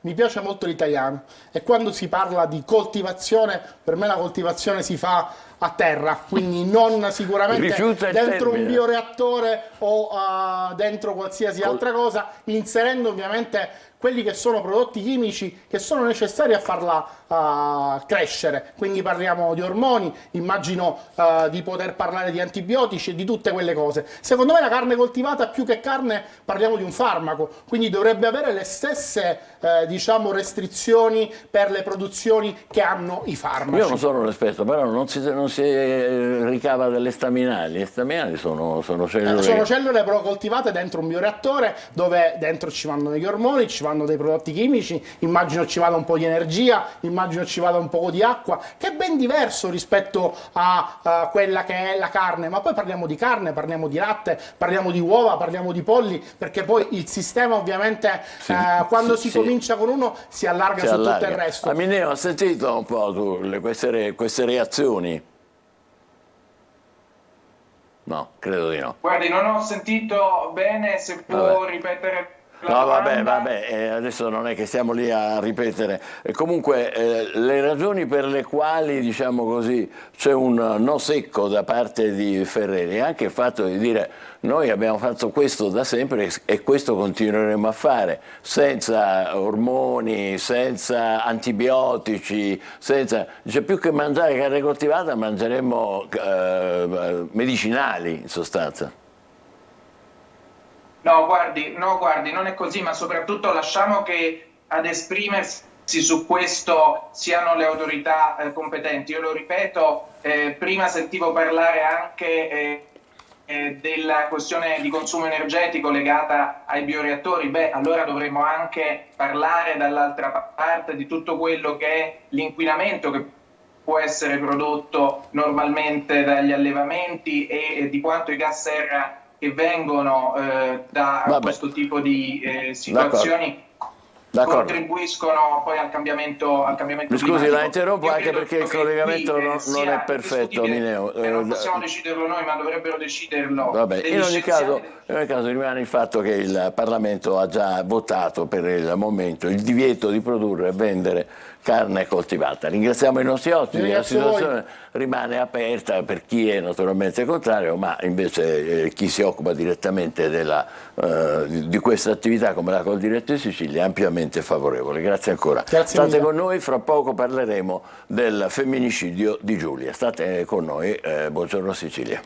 mi piace molto l'italiano e quando si parla di coltivazione, per me la coltivazione si fa a terra, quindi non sicuramente dentro un bioreattore o dentro qualsiasi altra cosa, inserendo ovviamente quelli che sono prodotti chimici che sono necessari a farla crescere. Quindi parliamo di ormoni, immagino di poter parlare di antibiotici e di tutte quelle cose. Secondo me la carne coltivata, più che carne, parliamo di un farmaco, quindi dovrebbe avere le stesse diciamo restrizioni per le produzioni che hanno i farmaci. Io non sono un esperto, però non si ricava delle staminali. Le staminali sono cellule. Sono cellule però coltivate dentro un bioreattore dove dentro ci vanno degli ormoni, ci vanno dei prodotti chimici, immagino ci vada un po' di energia, immagino ci vada un po' di acqua, che è ben diverso rispetto a quella che è la carne. Ma poi parliamo di carne, parliamo di latte, parliamo di uova, parliamo di polli, perché poi il sistema ovviamente quando si comincia con uno si allarga su tutto il resto. Mineo, ho sentito un po' tu queste reazioni? No, credo di no. Guardi, non ho sentito bene, se può ripetere. No, vabbè, adesso non è che stiamo lì a ripetere. Comunque, le ragioni per le quali, diciamo così, c'è un no secco da parte di Ferreri, anche il fatto di dire noi abbiamo fatto questo da sempre e questo continueremo a fare, senza ormoni, senza antibiotici, dice, più che mangiare carne coltivata mangeremo medicinali in sostanza. No, guardi, non è così, ma soprattutto lasciamo che ad esprimersi su questo siano le autorità competenti. Io lo ripeto, prima sentivo parlare anche della questione di consumo energetico legata ai bioreattori. Allora dovremmo anche parlare dall'altra parte di tutto quello che è l'inquinamento che può essere prodotto normalmente dagli allevamenti e di quanto i gas serra che vengono da questo tipo di situazioni contribuiscono poi al cambiamento Mi scusi, climatico. la interrompo Io anche credo perché il che collegamento qui, non sia è perfetto, discutibile, Mineo. non possiamo deciderlo noi, ma dovrebbero deciderlo Vabbè, degli in ogni caso scienziati. rimane il fatto che il Parlamento ha già votato per il momento il divieto di produrre e vendere carne coltivata. Ringraziamo i nostri ospiti, la Ringrazio voi. situazione rimane aperta per chi è naturalmente contrario, ma invece chi si occupa direttamente di questa attività come la Coldiretti Sicilia è ampiamente favorevole. Grazie ancora. Grazie State mille. con noi, fra poco parleremo del femminicidio di Giulia. State con noi, buongiorno Sicilia.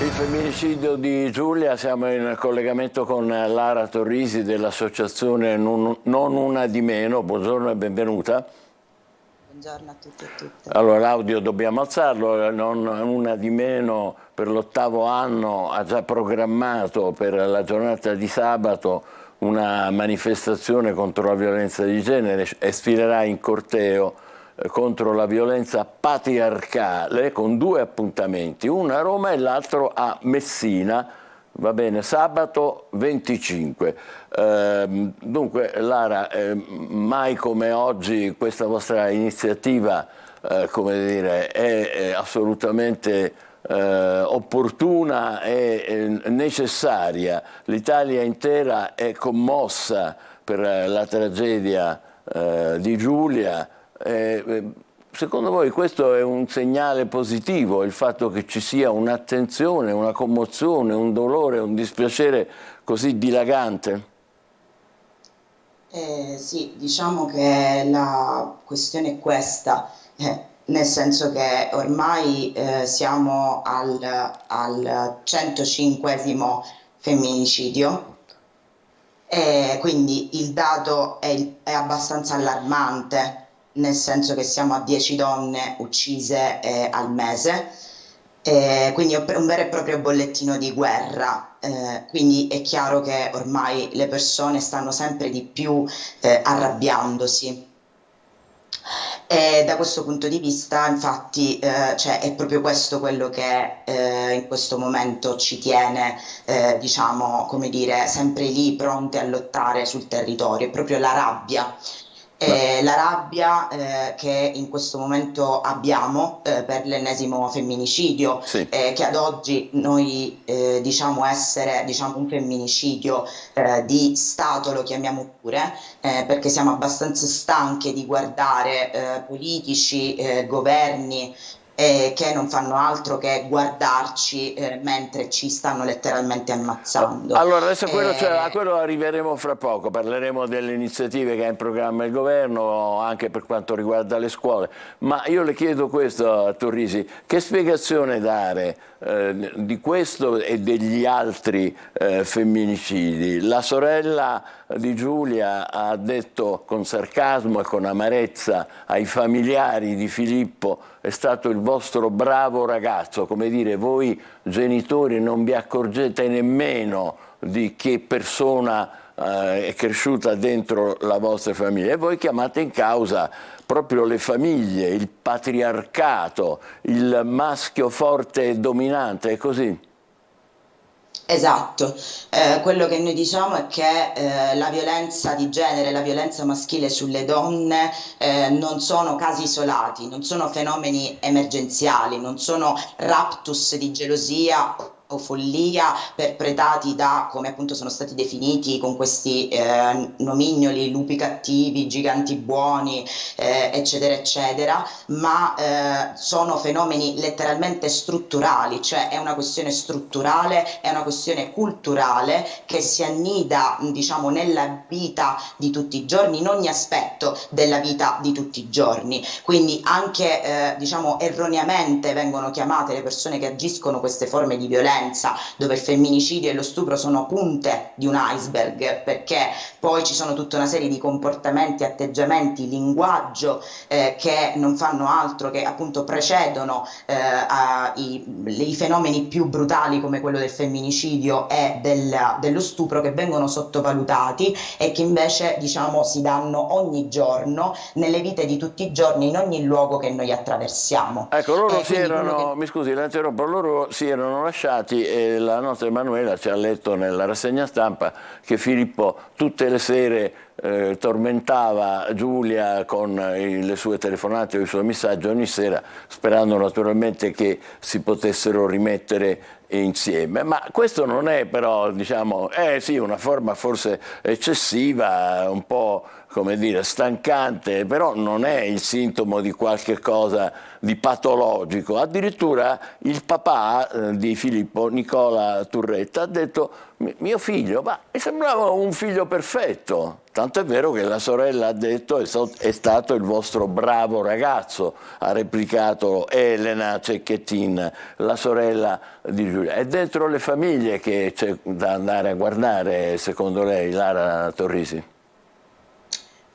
Il femminicidio di Giulia, siamo in collegamento con Lara Torrisi dell'associazione Non Una di Meno. Buongiorno e benvenuta. Buongiorno a tutti e a tutte. Allora, l'audio dobbiamo alzarlo. Non Una di Meno per l'8° anno ha già programmato per la giornata di sabato una manifestazione contro la violenza di genere e sfilerà in corteo contro la violenza patriarcale con 2 appuntamenti, uno a Roma e l'altro a Messina, va bene, sabato 25. Dunque Lara, mai come oggi questa vostra iniziativa come dire, è assolutamente opportuna e necessaria. L'Italia intera è commossa per la tragedia di Giulia. Secondo voi questo è un segnale positivo, il fatto che ci sia un'attenzione, una commozione, un dolore, un dispiacere così dilagante? Sì, diciamo che la questione è questa, nel senso che ormai siamo al 105° femminicidio. Quindi il dato è abbastanza allarmante, nel senso che siamo a 10 donne uccise al mese, quindi è un vero e proprio bollettino di guerra. Quindi è chiaro che ormai le persone stanno sempre di più arrabbiandosi. E da questo punto di vista, infatti, cioè, è proprio questo quello che in questo momento ci tiene, diciamo, come dire, sempre lì pronte a lottare sul territorio, è proprio la rabbia. La rabbia che in questo momento abbiamo per l'ennesimo femminicidio, Sì. che ad oggi noi diciamo essere un femminicidio di Stato, lo chiamiamo pure, perché siamo abbastanza stanche di guardare politici, governi che non fanno altro che guardarci mentre ci stanno letteralmente ammazzando. Allora, adesso a quello arriveremo fra poco, parleremo delle iniziative che ha in programma il governo, anche per quanto riguarda le scuole, ma io le chiedo questo a Torrisi, che spiegazione dare di questo e degli altri femminicidi? La sorella di Giulia ha detto con sarcasmo e con amarezza ai familiari di Filippo: è stato il vostro bravo ragazzo, come dire, voi genitori non vi accorgete nemmeno di che persona è cresciuta dentro la vostra famiglia, e voi chiamate in causa proprio le famiglie, il patriarcato, il maschio forte e dominante, è così? Esatto, quello che noi diciamo è che la violenza di genere, la violenza maschile sulle donne non sono casi isolati, non sono fenomeni emergenziali, non sono raptus di gelosia o follia perpetrati da, come appunto sono stati definiti con questi nomignoli, lupi cattivi, giganti buoni, eccetera eccetera, ma sono fenomeni letteralmente strutturali, cioè è una questione strutturale, è una questione culturale che si annida, diciamo, nella vita di tutti i giorni, in ogni aspetto della vita di tutti i giorni. Quindi anche diciamo erroneamente vengono chiamate le persone che agiscono queste forme di violenza violenza, dove il femminicidio e lo stupro sono punte di un iceberg, perché poi ci sono tutta una serie di comportamenti, atteggiamenti, linguaggio che non fanno altro che appunto precedono i fenomeni più brutali come quello del femminicidio e dello stupro, che vengono sottovalutati e che invece diciamo si danno ogni giorno nelle vite di tutti i giorni, in ogni luogo che noi attraversiamo. Ecco, loro si erano, mi scusi, la interrompo, loro si erano lasciati e la nostra Emanuela ci ha letto nella rassegna stampa che Filippo tutte le sere tormentava Giulia con le sue telefonate o i suoi messaggi ogni sera, sperando naturalmente che si potessero rimettere insieme. Ma questo non è però, diciamo, sì, una forma forse eccessiva, un po', come dire, stancante, però non è il sintomo di qualche cosa di patologico. Addirittura il papà di Filippo, Nicola Turretta, ha detto: mio figlio, ma mi sembrava un figlio perfetto. Tanto è vero che la sorella ha detto: è stato il vostro bravo ragazzo, ha replicato Elena Cecchettin, la sorella di Giulia. È dentro le famiglie che c'è da andare a guardare, secondo lei, Lara Torrisi?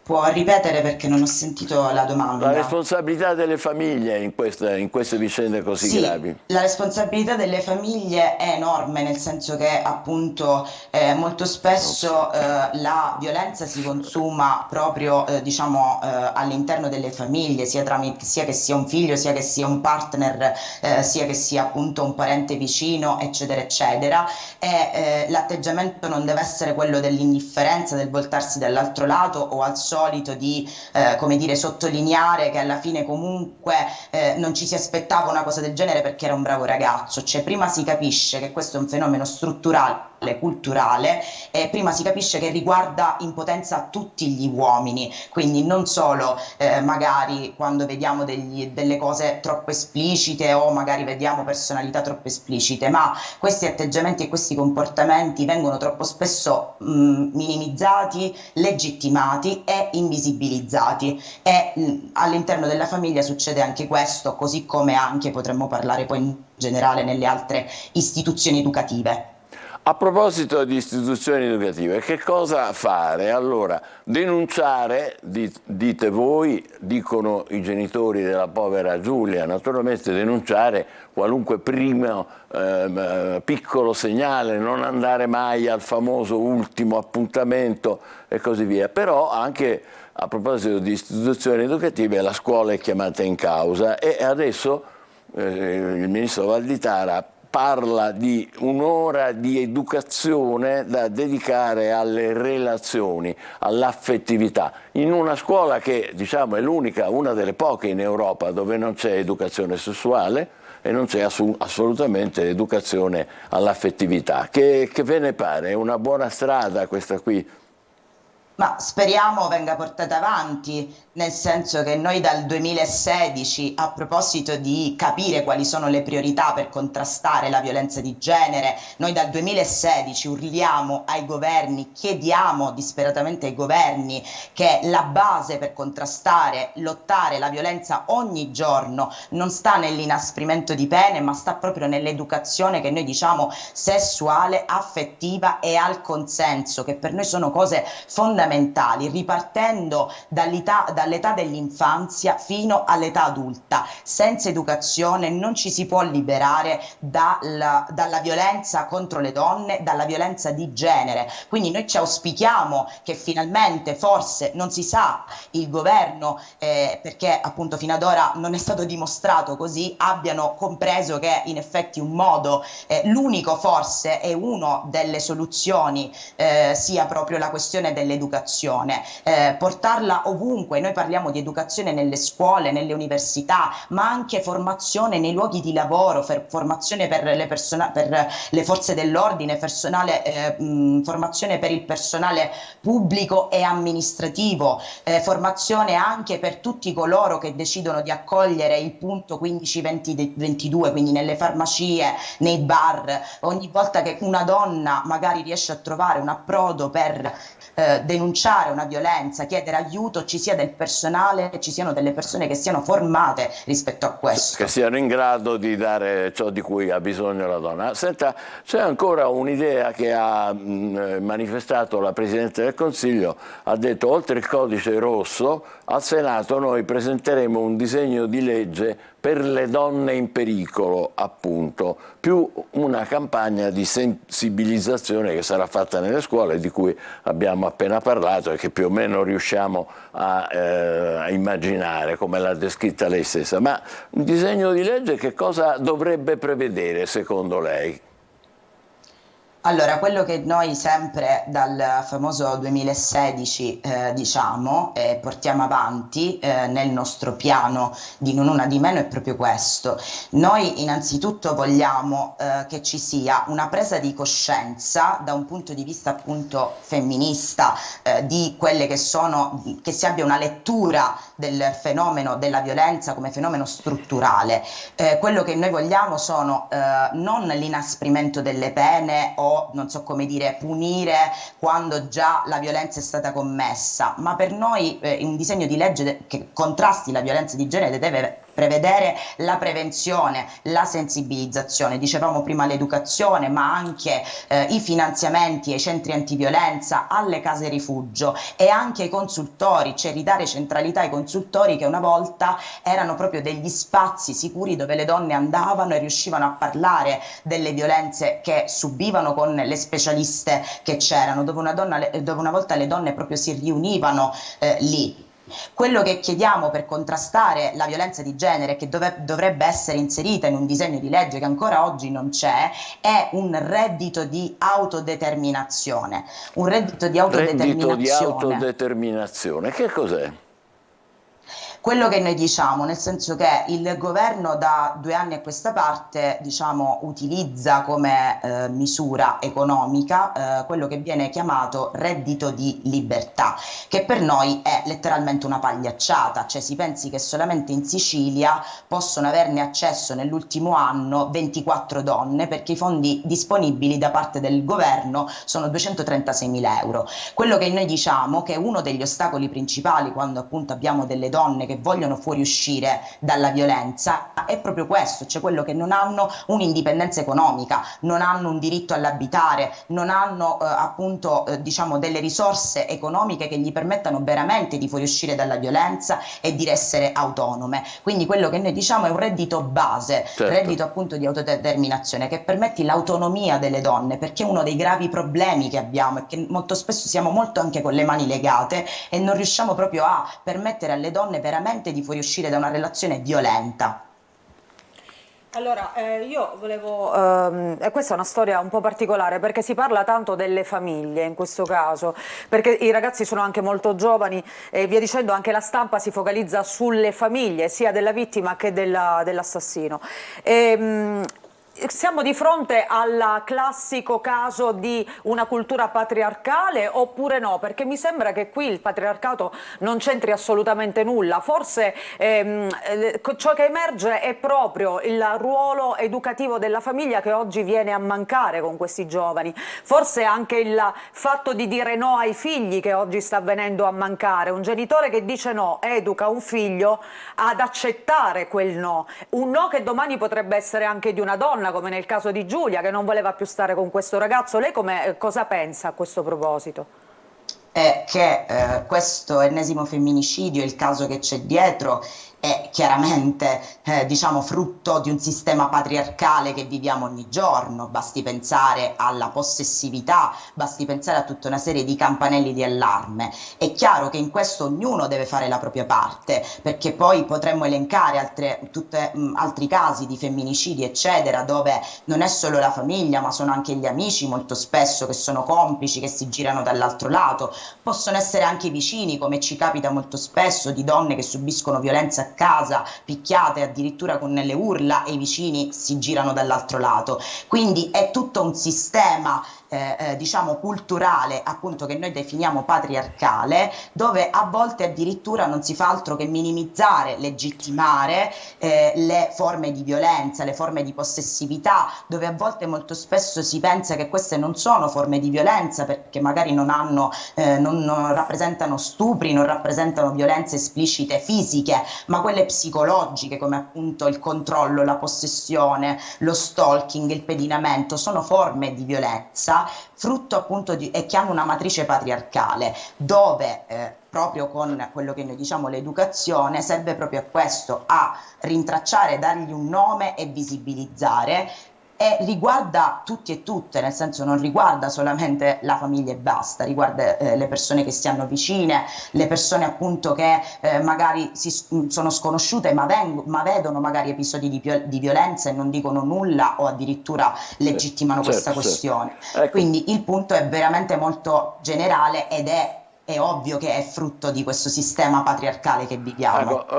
Può ripetere perché non ho sentito la domanda? La responsabilità delle famiglie in queste vicende così gravi. La responsabilità delle famiglie è enorme, nel senso che appunto molto spesso la violenza si consuma proprio diciamo all'interno delle famiglie, sia che sia un figlio, sia che sia un partner, sia che sia appunto un parente vicino, eccetera eccetera, e l'atteggiamento non deve essere quello dell'indifferenza, del voltarsi dall'altro lato o al solito di come dire, sottolineare che alla fine comunque non ci si aspettava una cosa del genere perché era un bravo ragazzo. Cioè prima si capisce che questo è un fenomeno strutturale, culturale, e prima si capisce che riguarda in potenza tutti gli uomini, quindi non solo magari quando vediamo delle cose troppo esplicite o magari vediamo personalità troppo esplicite, ma questi atteggiamenti e questi comportamenti vengono troppo spesso minimizzati, legittimati e invisibilizzati, e all'interno della famiglia succede anche questo, così come anche potremmo parlare poi in generale nelle altre istituzioni educative. A proposito di istituzioni educative, che cosa fare? Allora, denunciare, dite voi, dicono i genitori della povera Giulia, naturalmente denunciare qualunque primo piccolo segnale, non andare mai al famoso ultimo appuntamento e così via. Però anche a proposito di istituzioni educative la scuola è chiamata in causa e adesso il ministro Valditara parla di un'ora di educazione da dedicare alle relazioni, all'affettività, in una scuola che diciamo è l'unica, una delle poche in Europa dove non c'è educazione sessuale e non c'è assolutamente educazione all'affettività. Che ve ne pare? È una buona strada questa qui? Ma speriamo venga portata avanti, nel senso che noi dal 2016, a proposito di capire quali sono le priorità per contrastare la violenza di genere, noi dal 2016 urliamo ai governi, chiediamo disperatamente ai governi che la base per contrastare, lottare la violenza ogni giorno non sta nell'inasprimento di pene, ma sta proprio nell'educazione che noi diciamo sessuale, affettiva e al consenso, che per noi sono cose fondamentali, ripartendo dall'età dell'infanzia fino all'età adulta. Senza educazione non ci si può liberare dalla violenza contro le donne, dalla violenza di genere. Quindi noi ci auspichiamo che finalmente, forse non si sa, il governo, perché appunto fino ad ora non è stato dimostrato così, abbiano compreso che in effetti un modo, l'unico forse e uno delle soluzioni sia proprio la questione dell'educazione. Portarla ovunque. Noi parliamo di educazione nelle scuole, nelle università, ma anche formazione nei luoghi di lavoro, formazione per le forze dell'ordine, formazione per il personale pubblico e amministrativo, formazione anche per tutti coloro che decidono di accogliere il punto 15-20-22, quindi nelle farmacie, nei bar. Ogni volta che una donna magari riesce a trovare un approdo per denunciare denunciare una violenza, chiedere aiuto, ci sia del personale, ci siano delle persone che siano formate rispetto a questo. Che siano in grado di dare ciò di cui ha bisogno la donna. Senta, c'è ancora un'idea che ha manifestato la Presidente del Consiglio, ha detto oltre il codice rosso al Senato noi presenteremo un disegno di legge per le donne in pericolo, appunto, più una campagna di sensibilizzazione che sarà fatta nelle scuole, di cui abbiamo appena parlato e che più o meno riusciamo a immaginare, come l'ha descritta lei stessa. Ma un disegno di legge che cosa dovrebbe prevedere, secondo lei? Allora, quello che noi sempre dal famoso 2016 diciamo e portiamo avanti nel nostro piano di Non Una di Meno è proprio questo. Noi innanzitutto vogliamo che ci sia una presa di coscienza da un punto di vista appunto femminista di quelle che si abbia una lettura del fenomeno della violenza come fenomeno strutturale. Quello che noi vogliamo sono non l'inasprimento delle pene o non so come dire, punire quando già la violenza è stata commessa, ma per noi un disegno di legge che contrasti la violenza di genere deve prevedere la prevenzione, la sensibilizzazione, dicevamo prima l'educazione, ma anche i finanziamenti ai centri antiviolenza, alle case rifugio e anche ai consultori, cioè ridare centralità ai consultori che una volta erano proprio degli spazi sicuri dove le donne andavano e riuscivano a parlare delle violenze che subivano con le specialiste che c'erano, dove una volta le donne proprio si riunivano lì. Quello che chiediamo per contrastare la violenza di genere, che dovrebbe essere inserita in un disegno di legge che ancora oggi non c'è, è un reddito di autodeterminazione. Un reddito di autodeterminazione. Reddito di autodeterminazione, che cos'è? Quello che noi diciamo, nel senso che il governo da 2 anni a questa parte, diciamo, utilizza come misura economica quello che viene chiamato reddito di libertà, che per noi è letteralmente una pagliacciata, cioè si pensi che solamente in Sicilia possono averne accesso nell'ultimo anno 24 donne, perché i fondi disponibili da parte del governo sono 236.000 euro. Quello che noi diciamo che uno degli ostacoli principali quando appunto abbiamo delle donne che vogliono fuoriuscire dalla violenza è proprio questo, cioè quello che non hanno un'indipendenza economica, non hanno un diritto all'abitare, non hanno appunto diciamo delle risorse economiche che gli permettano veramente di fuoriuscire dalla violenza e di essere autonome. Quindi quello che noi diciamo è un reddito base, certo. Reddito appunto di autodeterminazione che permetti l'autonomia delle donne, perché uno dei gravi problemi che abbiamo è che molto spesso siamo molto anche con le mani legate e non riusciamo proprio a permettere alle donne veramente di fuoriuscire da una relazione violenta. Allora, io volevo, questa è una storia un po' particolare perché si parla tanto delle famiglie in questo caso, perché i ragazzi sono anche molto giovani e via dicendo anche la stampa si focalizza sulle famiglie sia della vittima che dell'assassino. Siamo di fronte al classico caso di una cultura patriarcale oppure no? Perché mi sembra che qui il patriarcato non c'entri assolutamente nulla. Forse ciò che emerge è proprio il ruolo educativo della famiglia che oggi viene a mancare con questi giovani. Forse anche il fatto di dire no ai figli che oggi sta venendo a mancare. Un genitore che dice no educa un figlio ad accettare quel no. Un no che domani potrebbe essere anche di una donna, come nel caso di Giulia, che non voleva più stare con questo ragazzo. Lei cosa pensa a questo proposito? È che questo ennesimo femminicidio, il caso che c'è dietro, è chiaramente diciamo frutto di un sistema patriarcale che viviamo ogni giorno. Basti pensare alla possessività, basti pensare a tutta una serie di campanelli di allarme. È chiaro che in questo ognuno deve fare la propria parte, perché poi potremmo elencare altri casi di femminicidi eccetera, dove non è solo la famiglia ma sono anche gli amici molto spesso che sono complici, che si girano dall'altro lato, possono essere anche i vicini, come ci capita molto spesso di donne che subiscono violenza a casa, picchiate addirittura con le urla e i vicini si girano dall'altro lato. Quindi è tutto un sistema diciamo culturale, appunto, che noi definiamo patriarcale, dove a volte addirittura non si fa altro che minimizzare, legittimare le forme di violenza, le forme di possessività, dove a volte molto spesso si pensa che queste non sono forme di violenza perché magari non rappresentano stupri, non rappresentano violenze esplicite fisiche, ma quelle psicologiche, come appunto il controllo, la possessione, lo stalking, il pedinamento, sono forme di violenza frutto appunto e che hanno una matrice patriarcale, dove proprio con quello che noi diciamo l'educazione serve proprio a questo, a rintracciare, dargli un nome e visibilizzare. E riguarda tutti e tutte, nel senso non riguarda solamente la famiglia e basta, riguarda le persone che si hanno vicine, le persone appunto che magari sono sconosciute ma vedono magari episodi di violenza e non dicono nulla o addirittura legittimano questa questione. Ecco. Quindi il punto è veramente molto generale ed è ovvio che è frutto di questo sistema patriarcale che viviamo. Ecco,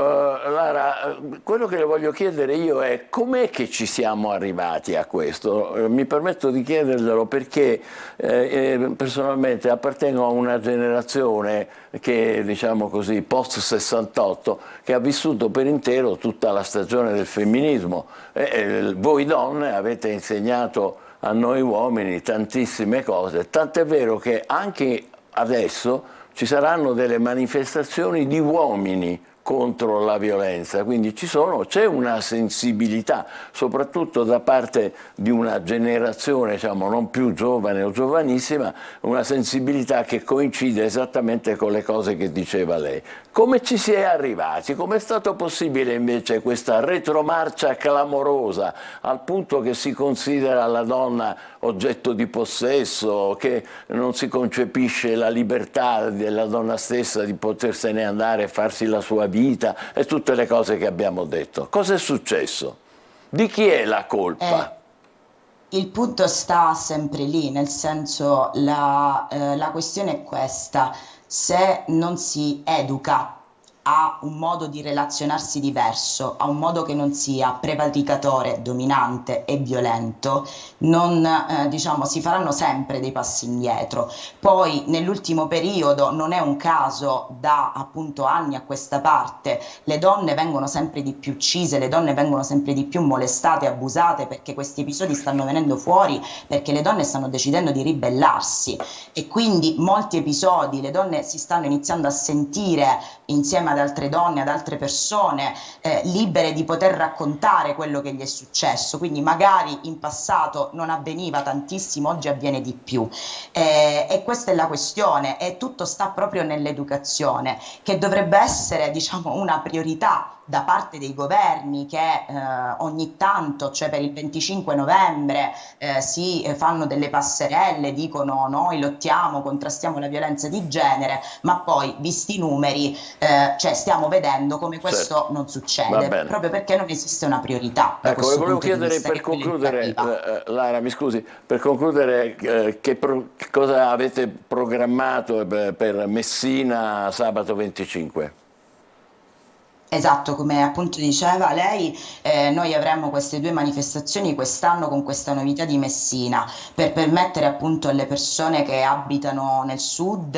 Lara, quello che le voglio chiedere io è com'è che ci siamo arrivati a questo? Mi permetto di chiederglielo perché personalmente appartengo a una generazione che, diciamo così, post 68, che ha vissuto per intero tutta la stagione del femminismo. Voi donne avete insegnato a noi uomini tantissime cose, tant'è vero che anche adesso ci saranno delle manifestazioni di uomini contro la violenza, quindi c'è una sensibilità, soprattutto da parte di una generazione, diciamo, non più giovane o giovanissima, una sensibilità che coincide esattamente con le cose che diceva lei. Come ci si è arrivati? Com'è stato possibile invece questa retromarcia clamorosa, al punto che si considera la donna oggetto di possesso, che non si concepisce la libertà della donna stessa di potersene andare e farsi la sua vita e tutte le cose che abbiamo detto? Cosa è successo? Di chi è la colpa? Il punto sta sempre lì, nel senso la questione è questa: se non si educa a un modo di relazionarsi diverso, a un modo che non sia prevaricatore, dominante e violento, diciamo, si faranno sempre dei passi indietro. Poi nell'ultimo periodo, non è un caso, da appunto anni a questa parte, le donne vengono sempre di più uccise, le donne vengono sempre di più molestate, abusate, perché questi episodi stanno venendo fuori, perché le donne stanno decidendo di ribellarsi e quindi molti episodi le donne si stanno iniziando a sentire insieme ad altre donne, ad altre persone, libere di poter raccontare quello che gli è successo. Quindi magari in passato non avveniva tantissimo, oggi avviene di più. E questa è la questione, e tutto sta proprio nell'educazione, che dovrebbe essere, diciamo, una priorità da parte dei governi, che ogni tanto, cioè per il 25 novembre, si fanno delle passerelle, dicono noi lottiamo, contrastiamo la violenza di genere, ma poi, visti i numeri, cioè stiamo vedendo come questo non succede, proprio perché non esiste una priorità. Ecco, le volevo chiedere per concludere, Lara, mi scusi, per concludere, cosa avete programmato per Messina sabato 25? Esatto, come appunto diceva lei, noi avremo queste due manifestazioni quest'anno con questa novità di Messina, per permettere appunto alle persone che abitano nel sud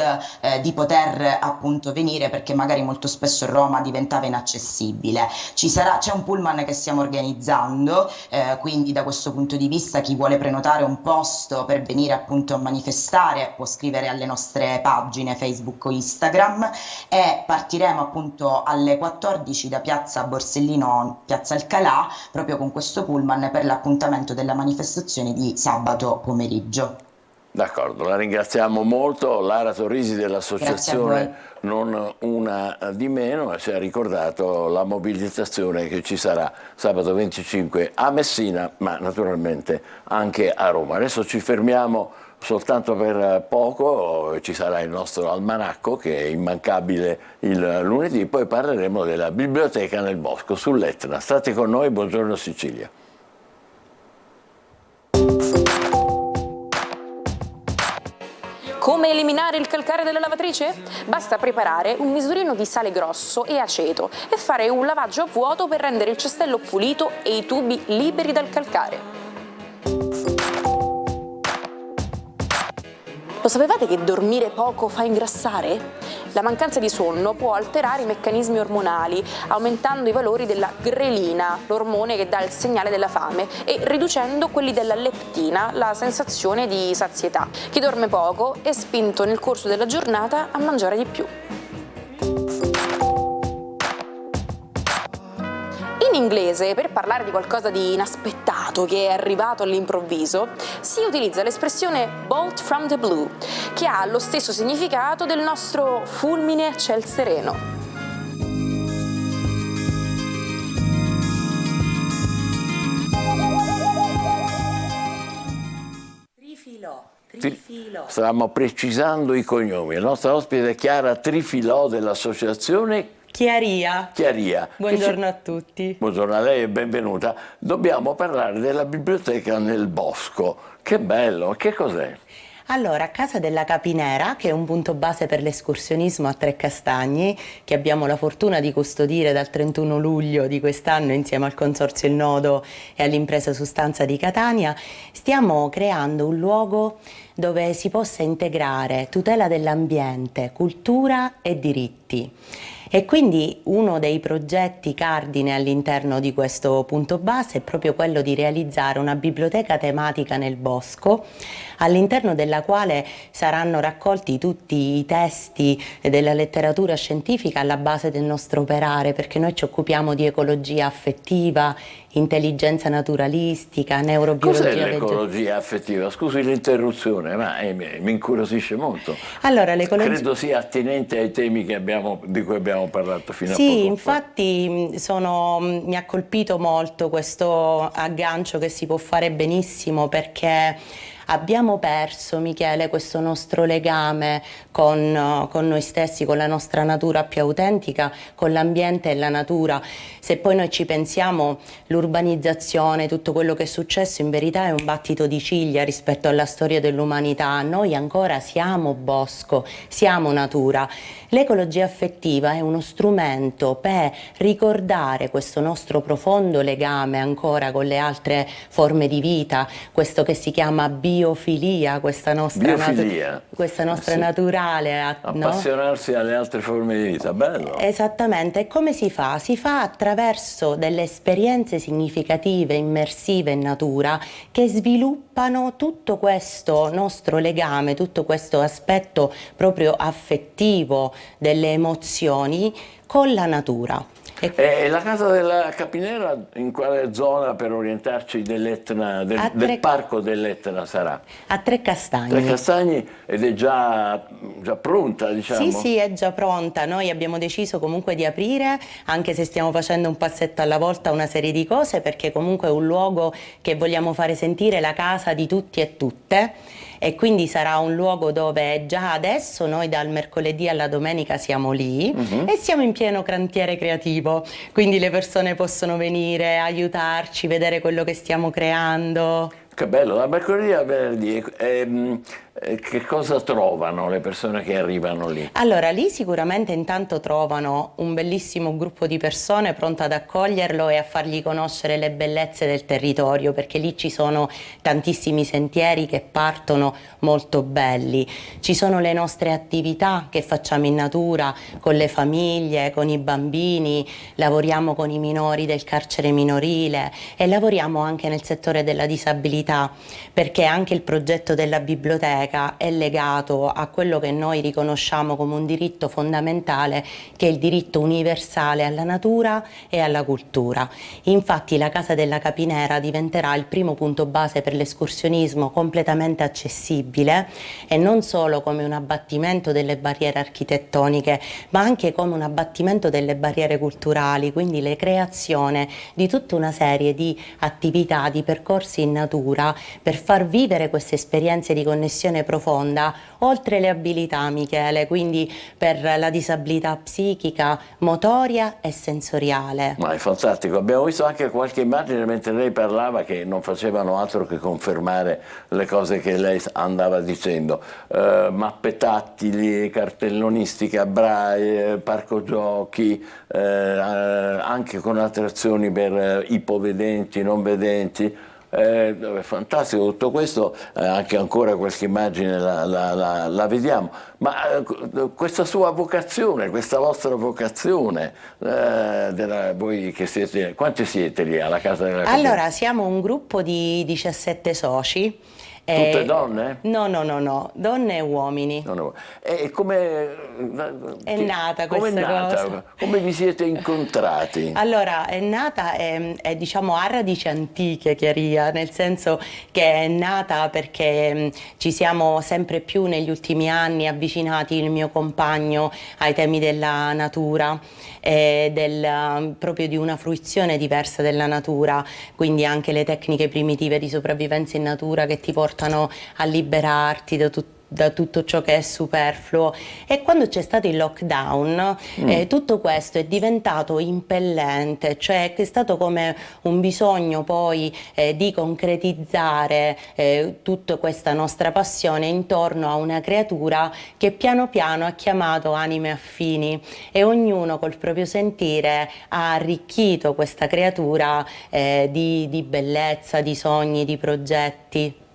di poter appunto venire, perché magari molto spesso Roma diventava inaccessibile. C'è un pullman che stiamo organizzando, quindi da questo punto di vista chi vuole prenotare un posto per venire appunto a manifestare può scrivere alle nostre pagine Facebook o Instagram, e partiremo appunto alle 14 da piazza Borsellino, piazza Alcalà, proprio con questo pullman per l'appuntamento della manifestazione di sabato pomeriggio. D'accordo, la ringraziamo molto. Lara Torrisi dell'associazione Non Una di Meno ci ha ricordato la mobilitazione che ci sarà sabato 25 a Messina, ma naturalmente anche a Roma. Adesso ci fermiamo soltanto per poco, ci sarà il nostro almanacco che è immancabile il lunedì, poi parleremo della biblioteca nel bosco sull'Etna. State con noi, buongiorno Sicilia. Come eliminare il calcare della lavatrice? Basta preparare un misurino di sale grosso e aceto e fare un lavaggio a vuoto per rendere il cestello pulito e i tubi liberi dal calcare. Lo sapevate che dormire poco fa ingrassare? La mancanza di sonno può alterare i meccanismi ormonali, aumentando i valori della grelina, l'ormone che dà il segnale della fame, e riducendo quelli della leptina, la sensazione di sazietà. Chi dorme poco è spinto nel corso della giornata a mangiare di più. In inglese, per parlare di qualcosa di inaspettato che è arrivato all'improvviso, si utilizza l'espressione bolt from the blue, che ha lo stesso significato del nostro fulmine a ciel sereno. Trifilo. Stavamo precisando i cognomi. Il nostro ospite è Chiara Trifilò dell'associazione Chiaria. Chiaria. Buongiorno a tutti. Buongiorno a lei e benvenuta. Dobbiamo parlare della biblioteca nel bosco. Che bello, che cos'è? Allora, Casa della Capinera, che è un punto base per l'escursionismo a Trecastagni, che abbiamo la fortuna di custodire dal 31 luglio di quest'anno insieme al Consorzio Il Nodo e all'impresa Sustanza di Catania, stiamo creando un luogo dove si possa integrare tutela dell'ambiente, cultura e diritti. E quindi uno dei progetti cardine all'interno di questo punto base è proprio quello di realizzare una biblioteca tematica nel bosco, all'interno della quale saranno raccolti tutti i testi della letteratura scientifica alla base del nostro operare, perché noi ci occupiamo di ecologia affettiva, intelligenza naturalistica, neurobiologia. Cos'è l'ecologia affettiva? Scusi l'interruzione, ma mi incuriosisce molto. Allora, l'ecologia... Credo sia attinente ai temi di cui abbiamo parlato fino a poco Sì, fa. infatti mi ha colpito molto questo aggancio che si può fare benissimo, perché abbiamo perso, Michele, questo nostro legame con noi stessi, con la nostra natura più autentica, con l'ambiente e la natura. Se poi noi ci pensiamo, l'urbanizzazione, tutto quello che è successo in verità è un battito di ciglia rispetto alla storia dell'umanità. Noi ancora siamo bosco, siamo natura. L'ecologia affettiva è uno strumento per ricordare questo nostro profondo legame ancora con le altre forme di vita, questo che si chiama biofilia, questa nostra sì. naturale, no? Appassionarsi alle altre forme di vita, bello. Esattamente. E come si fa? Si fa attraverso delle esperienze significative, immersive in natura, che sviluppano tutto questo nostro legame, tutto questo aspetto proprio affettivo delle emozioni con la natura. E la Casa della Capinera in quale zona, per orientarci, del parco dell'Etna sarà? A Trecastagni. Trecastagni, ed è già pronta, diciamo? Sì, è già pronta. Noi abbiamo deciso comunque di aprire, anche se stiamo facendo un passetto alla volta, una serie di cose, perché comunque è un luogo che vogliamo fare sentire la casa di tutti e tutte. E quindi sarà un luogo dove già adesso noi dal mercoledì alla domenica siamo lì e siamo in pieno cantiere creativo, quindi le persone possono venire, aiutarci, vedere quello che stiamo creando. Che bello, da mercoledì a venerdì. Che cosa trovano le persone che arrivano lì? Allora, lì sicuramente intanto trovano un bellissimo gruppo di persone pronto ad accoglierlo e a fargli conoscere le bellezze del territorio, perché lì ci sono tantissimi sentieri che partono molto belli. Ci sono le nostre attività che facciamo in natura con le famiglie, con i bambini, lavoriamo con i minori del carcere minorile e lavoriamo anche nel settore della disabilità, perché anche il progetto della biblioteca è legato a quello che noi riconosciamo come un diritto fondamentale, che è il diritto universale alla natura e alla cultura. Infatti la Casa della Capinera diventerà il primo punto base per l'escursionismo completamente accessibile, e non solo come un abbattimento delle barriere architettoniche, ma anche come un abbattimento delle barriere culturali, quindi la creazione di tutta una serie di attività, di percorsi in natura per far vivere queste esperienze di connessione profonda, oltre le abilità, Michele, quindi per la disabilità psichica, motoria e sensoriale. Ma è fantastico, abbiamo visto anche qualche immagine mentre lei parlava che non facevano altro che confermare le cose che lei andava dicendo. Mappe tattili, cartellonistica braille, parco giochi, anche con attrazioni per ipovedenti, non vedenti. È fantastico tutto questo, anche ancora qualche immagine la vediamo, ma questa sua vocazione, questa vostra vocazione, voi che siete, quanti siete lì alla Casa della Comunità? Allora, siamo un gruppo di 17 soci. Tutte donne? No, donne e uomini. E come è nata questa cosa? Come vi siete incontrati? Allora, è nata, diciamo, ha radici antiche, Chiaria, nel senso che è nata perché ci siamo sempre più negli ultimi anni avvicinati, il mio compagno, ai temi della natura, proprio di una fruizione diversa della natura, quindi anche le tecniche primitive di sopravvivenza in natura che ti portano a liberarti da tutto ciò che è superfluo. E quando c'è stato il lockdown tutto questo è diventato impellente, cioè è stato come un bisogno poi di concretizzare tutta questa nostra passione intorno a una creatura che piano piano ha chiamato anime affini, e ognuno col proprio sentire ha arricchito questa creatura di bellezza, di sogni, di progetti.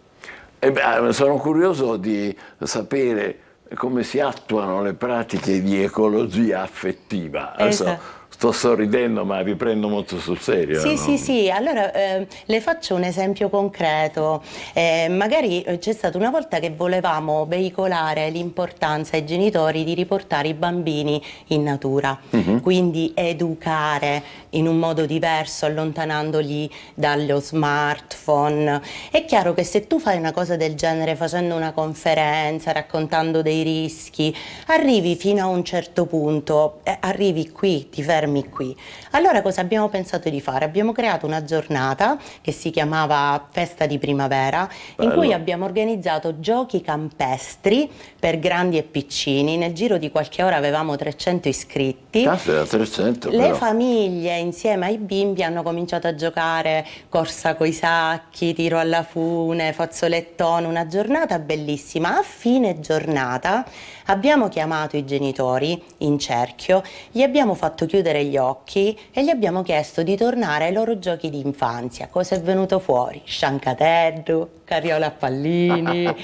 Sono curioso di sapere come si attuano le pratiche di ecologia affettiva. Adesso sto sorridendo, ma vi prendo molto sul serio. Sì. Allora le faccio un esempio concreto. Magari c'è stata una volta che volevamo veicolare l'importanza ai genitori di riportare i bambini in natura, quindi educare in un modo diverso, allontanandoli dallo smartphone. È chiaro che se tu fai una cosa del genere facendo una conferenza, raccontando dei rischi, arrivi fino a un certo punto, arrivi qui, ti fermi qui. Allora cosa abbiamo pensato di fare? Abbiamo creato una giornata che si chiamava Festa di Primavera, in cui abbiamo organizzato giochi campestri per grandi e piccini. Nel giro di qualche ora avevamo 300 iscritti. 300, Le però. famiglie insieme ai bimbi hanno cominciato a giocare corsa coi sacchi, tiro alla fune, fazzolettone, una giornata bellissima. A fine giornata abbiamo chiamato i genitori in cerchio, gli abbiamo fatto chiudere gli occhi e gli abbiamo chiesto di tornare ai loro giochi di infanzia. Cosa è venuto fuori? Sciancatello, carriola a pallini.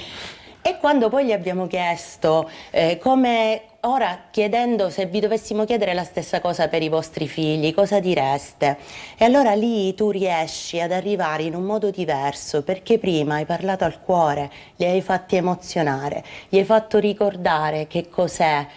E quando poi gli abbiamo chiesto come, ora chiedendo se vi dovessimo chiedere la stessa cosa per i vostri figli, cosa direste? E allora lì tu riesci ad arrivare in un modo diverso, perché prima hai parlato al cuore, li hai fatti emozionare, gli hai fatto ricordare che cos'è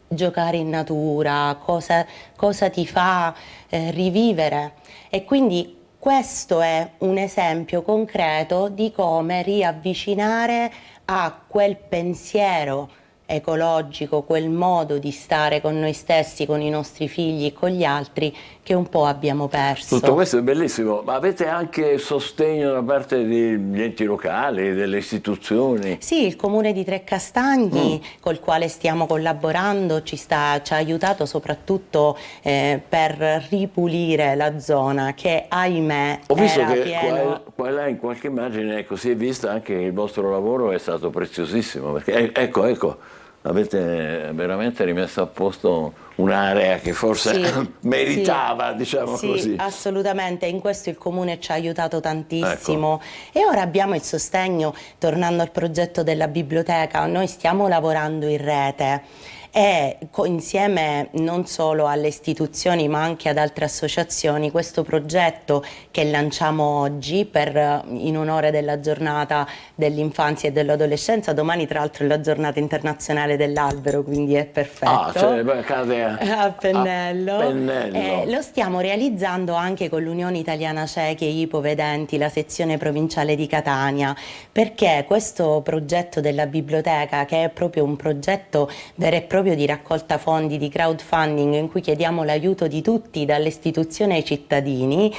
giocare in natura, cosa ti fa rivivere. E quindi questo è un esempio concreto di come riavvicinare a quel pensiero ecologico, quel modo di stare con noi stessi, con i nostri figli e con gli altri che un po' abbiamo perso. Tutto questo è bellissimo, ma avete anche sostegno da parte degli enti locali, delle istituzioni? Sì, il comune di Trecastagni col quale stiamo collaborando ci ha aiutato soprattutto per ripulire la zona che ahimè ho visto era che pieno. qua e là in qualche immagine si è vista anche che il vostro lavoro è stato preziosissimo, perché ecco, avete veramente rimesso a posto un'area che forse meritava, diciamo così. Sì, assolutamente, in questo il Comune ci ha aiutato tantissimo. E ora abbiamo il sostegno, tornando al progetto della biblioteca, noi stiamo lavorando in rete e insieme non solo alle istituzioni ma anche ad altre associazioni questo progetto che lanciamo oggi in onore della giornata dell'infanzia e dell'adolescenza. Domani tra l'altro è la giornata internazionale dell'albero, quindi è perfetto. Cade a pennello. Pennello. Lo stiamo realizzando anche con l'Unione Italiana Ciechi e Ipovedenti, la sezione provinciale di Catania, perché questo progetto della biblioteca, che è proprio un progetto vero e proprio di raccolta fondi, di crowdfunding, in cui chiediamo l'aiuto di tutti, dalle istituzioni ai cittadini,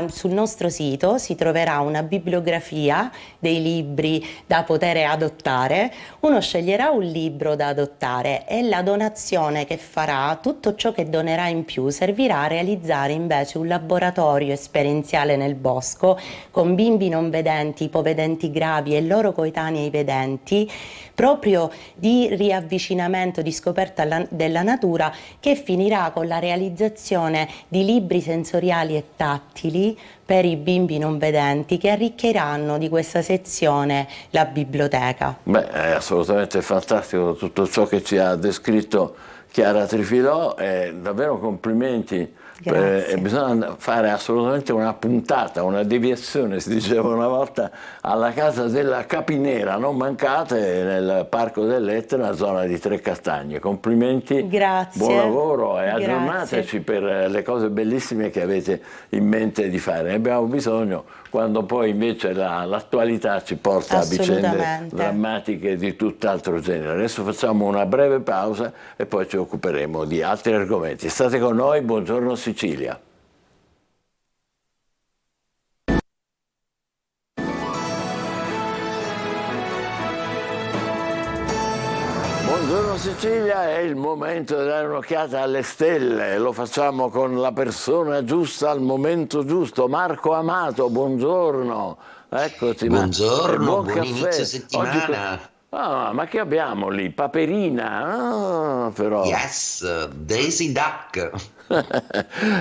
sul nostro sito si troverà una bibliografia dei libri da poter adottare. Uno sceglierà un libro da adottare e la donazione che farà, tutto ciò che donerà in più, servirà a realizzare invece un laboratorio esperienziale nel bosco con bimbi non vedenti, ipovedenti gravi e loro coetanei vedenti, proprio di riavvicinamento, di scoperta della natura, che finirà con la realizzazione di libri sensoriali e tattili per i bimbi non vedenti, che arricchiranno di questa sezione la biblioteca. Beh, è assolutamente fantastico tutto ciò che ci ha descritto Chiara Trifilò, davvero complimenti. Bisogna fare assolutamente una puntata, una deviazione, si diceva una volta, alla casa della capinera, non mancate, nel Parco dell'Etna, zona di Trecastagni. Complimenti, grazie, buon lavoro e grazie. aggiornateci per le cose bellissime che avete in mente di fare. Ne abbiamo bisogno quando poi invece l'attualità ci porta a vicende drammatiche di tutt'altro genere. Adesso facciamo una breve pausa e poi ci occuperemo di altri argomenti. State con noi, buongiorno Sicilia. Buongiorno Sicilia, è il momento di dare un'occhiata alle stelle, lo facciamo con la persona giusta al momento giusto. Marco Amato, buongiorno, eccoti. Buongiorno, buon buon caffè. inizio settimana. Ma che abbiamo lì? Paperina? Però. Yes, Daisy Duck.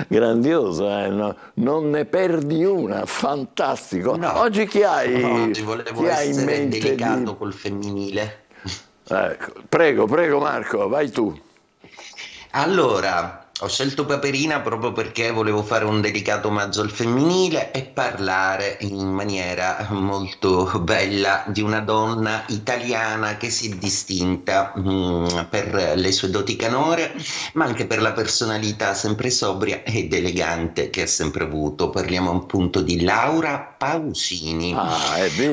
Grandioso, no? Non ne perdi una, fantastico. No, Oggi chi hai? oggi volevo essere delicato col femminile. Prego Marco, vai tu. Allora, ho scelto Paperina proprio perché volevo fare un delicato omaggio al femminile e parlare in maniera molto bella di una donna italiana che si è distinta per le sue doti canore, ma anche per la personalità sempre sobria ed elegante che ha sempre avuto. Parliamo appunto di Laura Pausini,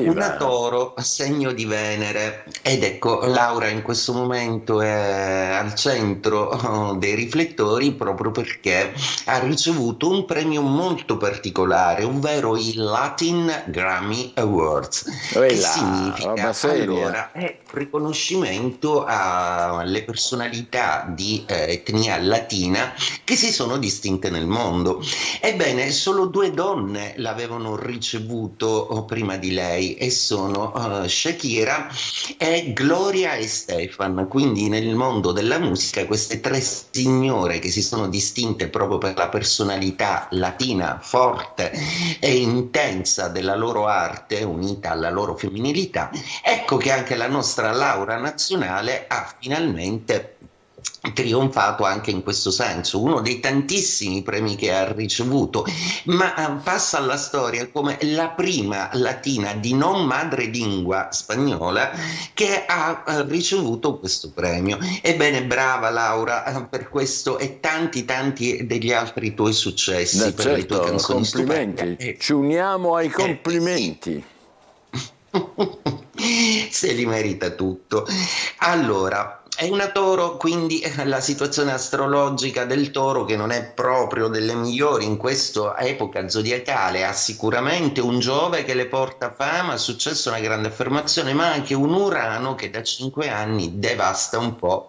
una Toro a segno di Venere, ed ecco, Laura in questo momento è al centro dei riflettori proprio perché ha ricevuto un premio molto particolare, ovvero il Latin Grammy Awards, che significa allora è riconoscimento alle personalità di etnia latina che si sono distinte nel mondo. Ebbene, solo 2 donne l'avevano ricevuto prima di lei, e sono Shakira e Gloria Estefan. Quindi nel mondo della musica queste 3 signore che si sono distinte proprio per la personalità latina forte e intensa della loro arte, unita alla loro femminilità, ecco che anche la nostra Laura nazionale ha finalmente trionfato anche in questo senso, uno dei tantissimi premi che ha ricevuto, ma passa alla storia come la prima latina di non madrelingua spagnola che ha ricevuto questo premio. Ebbene, brava Laura per questo e tanti degli altri tuoi successi, per le tue canzoni stupende. Ci uniamo ai complimenti. Se li merita tutto. Allora, è una Toro, quindi la situazione astrologica del Toro, che non è proprio delle migliori in questa epoca zodiacale, ha sicuramente un Giove che le porta fama, successo, una grande affermazione, ma anche un Urano che da 5 anni devasta un po'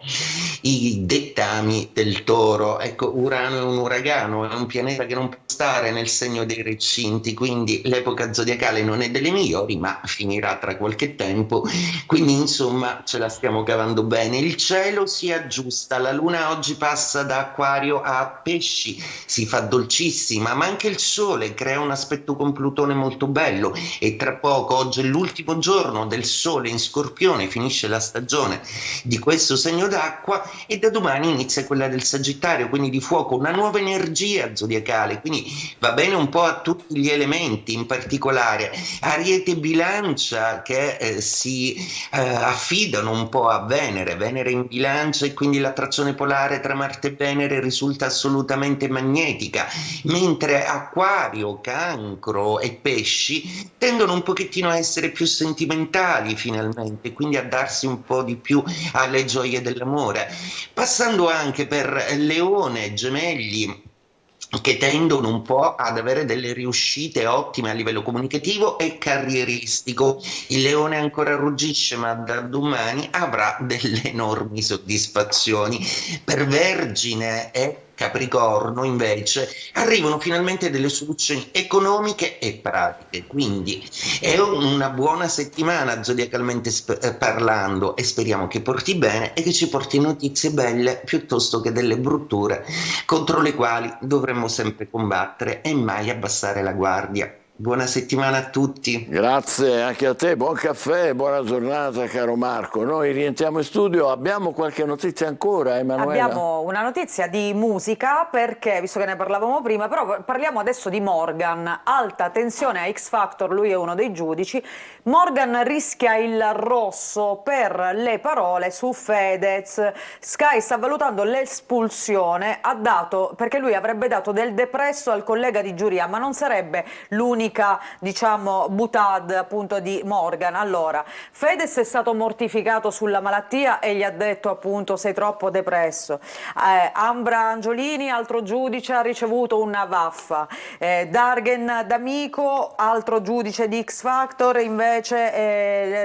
i dettami del Toro. Ecco, Urano è un uragano, è un pianeta che non può stare nel segno dei recinti, quindi l'epoca zodiacale non è delle migliori, ma finirà tra qualche tempo, quindi insomma ce la stiamo cavando bene. Il cielo si aggiusta, la luna oggi passa da Acquario a Pesci, si fa dolcissima, ma anche il sole crea un aspetto con Plutone molto bello, e tra poco, oggi è l'ultimo giorno del sole in Scorpione, finisce la stagione di questo segno d'acqua e da domani inizia quella del Sagittario, quindi di fuoco, una nuova energia zodiacale, quindi va bene un po' a tutti gli elementi, in particolare Ariete e Bilancia che si affidano un po' a Venere in Bilancia, e quindi l'attrazione polare tra Marte e Venere risulta assolutamente magnetica, mentre Acquario, Cancro e Pesci tendono un pochettino a essere più sentimentali finalmente, quindi a darsi un po' di più alle gioie dell'amore, passando anche per Leone e Gemelli, che tendono un po' ad avere delle riuscite ottime a livello comunicativo e carrieristico. Il Leone ancora ruggisce, ma da domani avrà delle enormi soddisfazioni. Per Vergine e Capricorno invece arrivano finalmente delle soluzioni economiche e pratiche, quindi è una buona settimana zodiacalmente parlando e speriamo che porti bene e che ci porti notizie belle piuttosto che delle brutture contro le quali dovremmo sempre combattere e mai abbassare la guardia. Buona settimana a tutti. Grazie anche a te, buon caffè, buona giornata caro Marco. Noi rientriamo in studio, abbiamo qualche notizia ancora, Emanuela? Abbiamo una notizia di musica perché, visto che ne parlavamo prima, però parliamo adesso di Morgan. Alta tensione a X Factor, lui è uno dei giudici. Morgan rischia il rosso per le parole su Fedez. Sky sta valutando l'espulsione, perché lui avrebbe dato del depresso al collega di giuria, ma non sarebbe l'unica, diciamo, butad appunto di Morgan. Allora, Fedez è stato mortificato sulla malattia e gli ha detto appunto sei troppo depresso. Ambra Angiolini, altro giudice, ha ricevuto una vaffa. Dargen D'Amico, altro giudice di X Factor, invece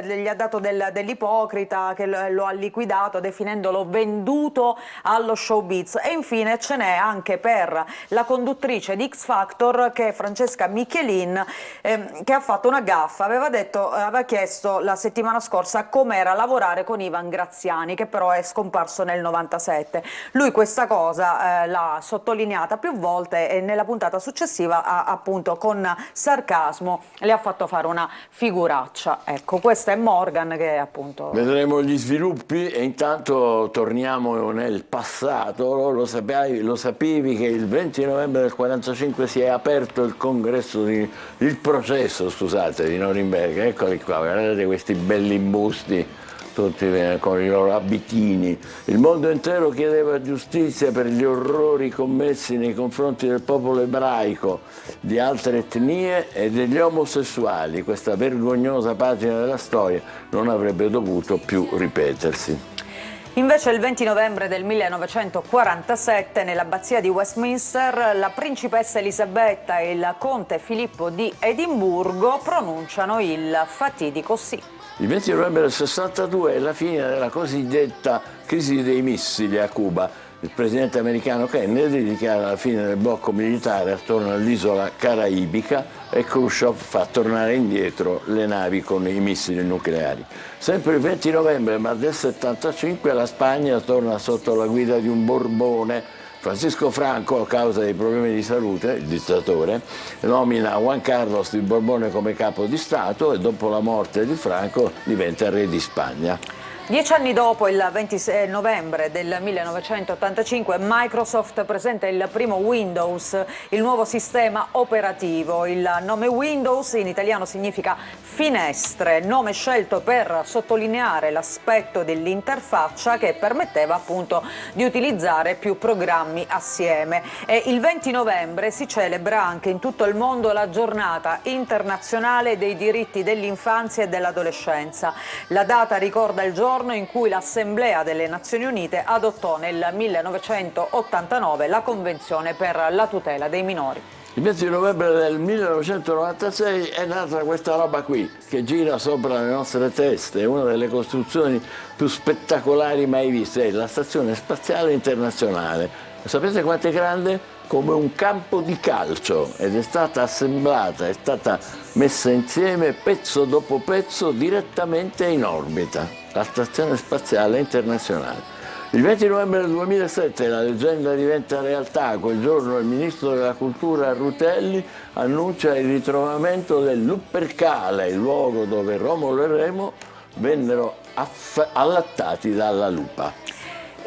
gli ha dato dell'ipocrita che lo ha liquidato definendolo venduto allo showbiz. E infine ce n'è anche per la conduttrice di X Factor, che è Francesca Michelin, che ha fatto una gaffa. Aveva chiesto la settimana scorsa com'era lavorare con Ivan Graziani, che però è scomparso nel 97. Lui questa cosa l'ha sottolineata più volte e nella puntata successiva appunto con sarcasmo le ha fatto fare una figuraccia. Ecco, questo è Morgan che appunto... Vedremo gli sviluppi e intanto torniamo nel passato. Lo sapevi che il 20 novembre del 45 si è aperto il processo, scusate, di Norimberga. Eccoli qua, guardate questi belli busti, tutti con i loro abitini. Il mondo intero chiedeva giustizia per gli orrori commessi nei confronti del popolo ebraico, di altre etnie e degli omosessuali. Questa vergognosa pagina della storia non avrebbe dovuto più ripetersi. Invece il 20 novembre del 1947 nell'abbazia di Westminster la principessa Elisabetta e il conte Filippo di Edimburgo pronunciano il fatidico sì. Il 20 novembre del 62 è la fine della cosiddetta crisi dei missili a Cuba. Il presidente americano Kennedy dichiara la fine del blocco militare attorno all'isola caraibica e Khrushchev fa tornare indietro le navi con i missili nucleari. Sempre il 20 novembre ma del 75 la Spagna torna sotto la guida di un Borbone. Francisco Franco, a causa dei problemi di salute, il dittatore, nomina Juan Carlos di Borbone come capo di Stato e dopo la morte di Franco diventa re di Spagna. 10 anni dopo, il 26 novembre del 1985, Microsoft presenta il primo Windows, il nuovo sistema operativo. Il nome Windows in italiano significa finestre, nome scelto per sottolineare l'aspetto dell'interfaccia che permetteva appunto di utilizzare più programmi assieme. E il 20 novembre si celebra anche in tutto il mondo la giornata internazionale dei diritti dell'infanzia e dell'adolescenza. La data ricorda il giorno in cui l'Assemblea delle Nazioni Unite adottò nel 1989 la Convenzione per la tutela dei minori. Il 20 novembre del 1996 è nata questa roba qui, che gira sopra le nostre teste, è una delle costruzioni più spettacolari mai viste, è la Stazione Spaziale Internazionale. Sapete quanto è grande? Come un campo di calcio, ed è stata assemblata, è stata messa insieme pezzo dopo pezzo direttamente in orbita, la Stazione Spaziale Internazionale. Il 20 novembre del 2007 la leggenda diventa realtà. Quel giorno il ministro della cultura Rutelli annuncia il ritrovamento del Lupercale, il luogo dove Romolo e Remo vennero allattati dalla lupa.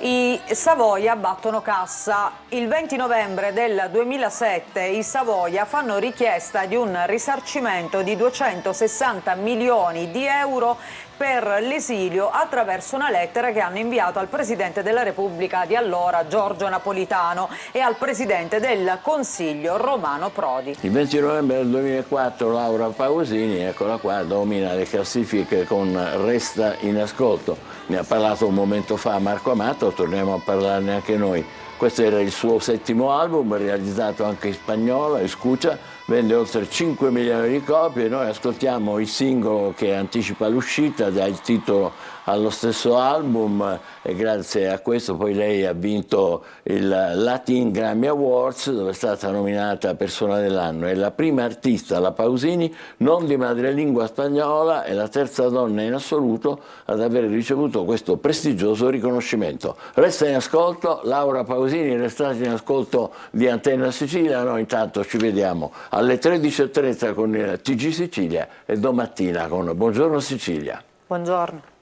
I Savoia battono cassa. Il 20 novembre del 2007 i Savoia fanno richiesta di un risarcimento di 260 milioni di euro per l'esilio attraverso una lettera che hanno inviato al Presidente della Repubblica di allora, Giorgio Napolitano, e al Presidente del Consiglio, Romano Prodi. Il 20 novembre del 2004 Laura Pausini, eccola qua, domina le classifiche con Resta in ascolto. Ne ha parlato un momento fa Marco Amato, torniamo a parlarne anche noi. Questo era il suo 7° album, realizzato anche in spagnolo, Escucha, vende oltre 5 milioni di copie. Noi ascoltiamo il singolo che anticipa l'uscita, dà il titolo allo stesso album, e grazie a questo poi lei ha vinto il Latin Grammy Awards, dove è stata nominata persona dell'anno. È la prima artista, la Pausini, non di madrelingua spagnola, e la terza donna in assoluto ad aver ricevuto questo prestigioso riconoscimento. Resta in ascolto Laura Pausini, restate in ascolto di Antenna Sicilia. Noi intanto ci vediamo alle 13:30 con il TG Sicilia e domattina con Buongiorno Sicilia. Buongiorno.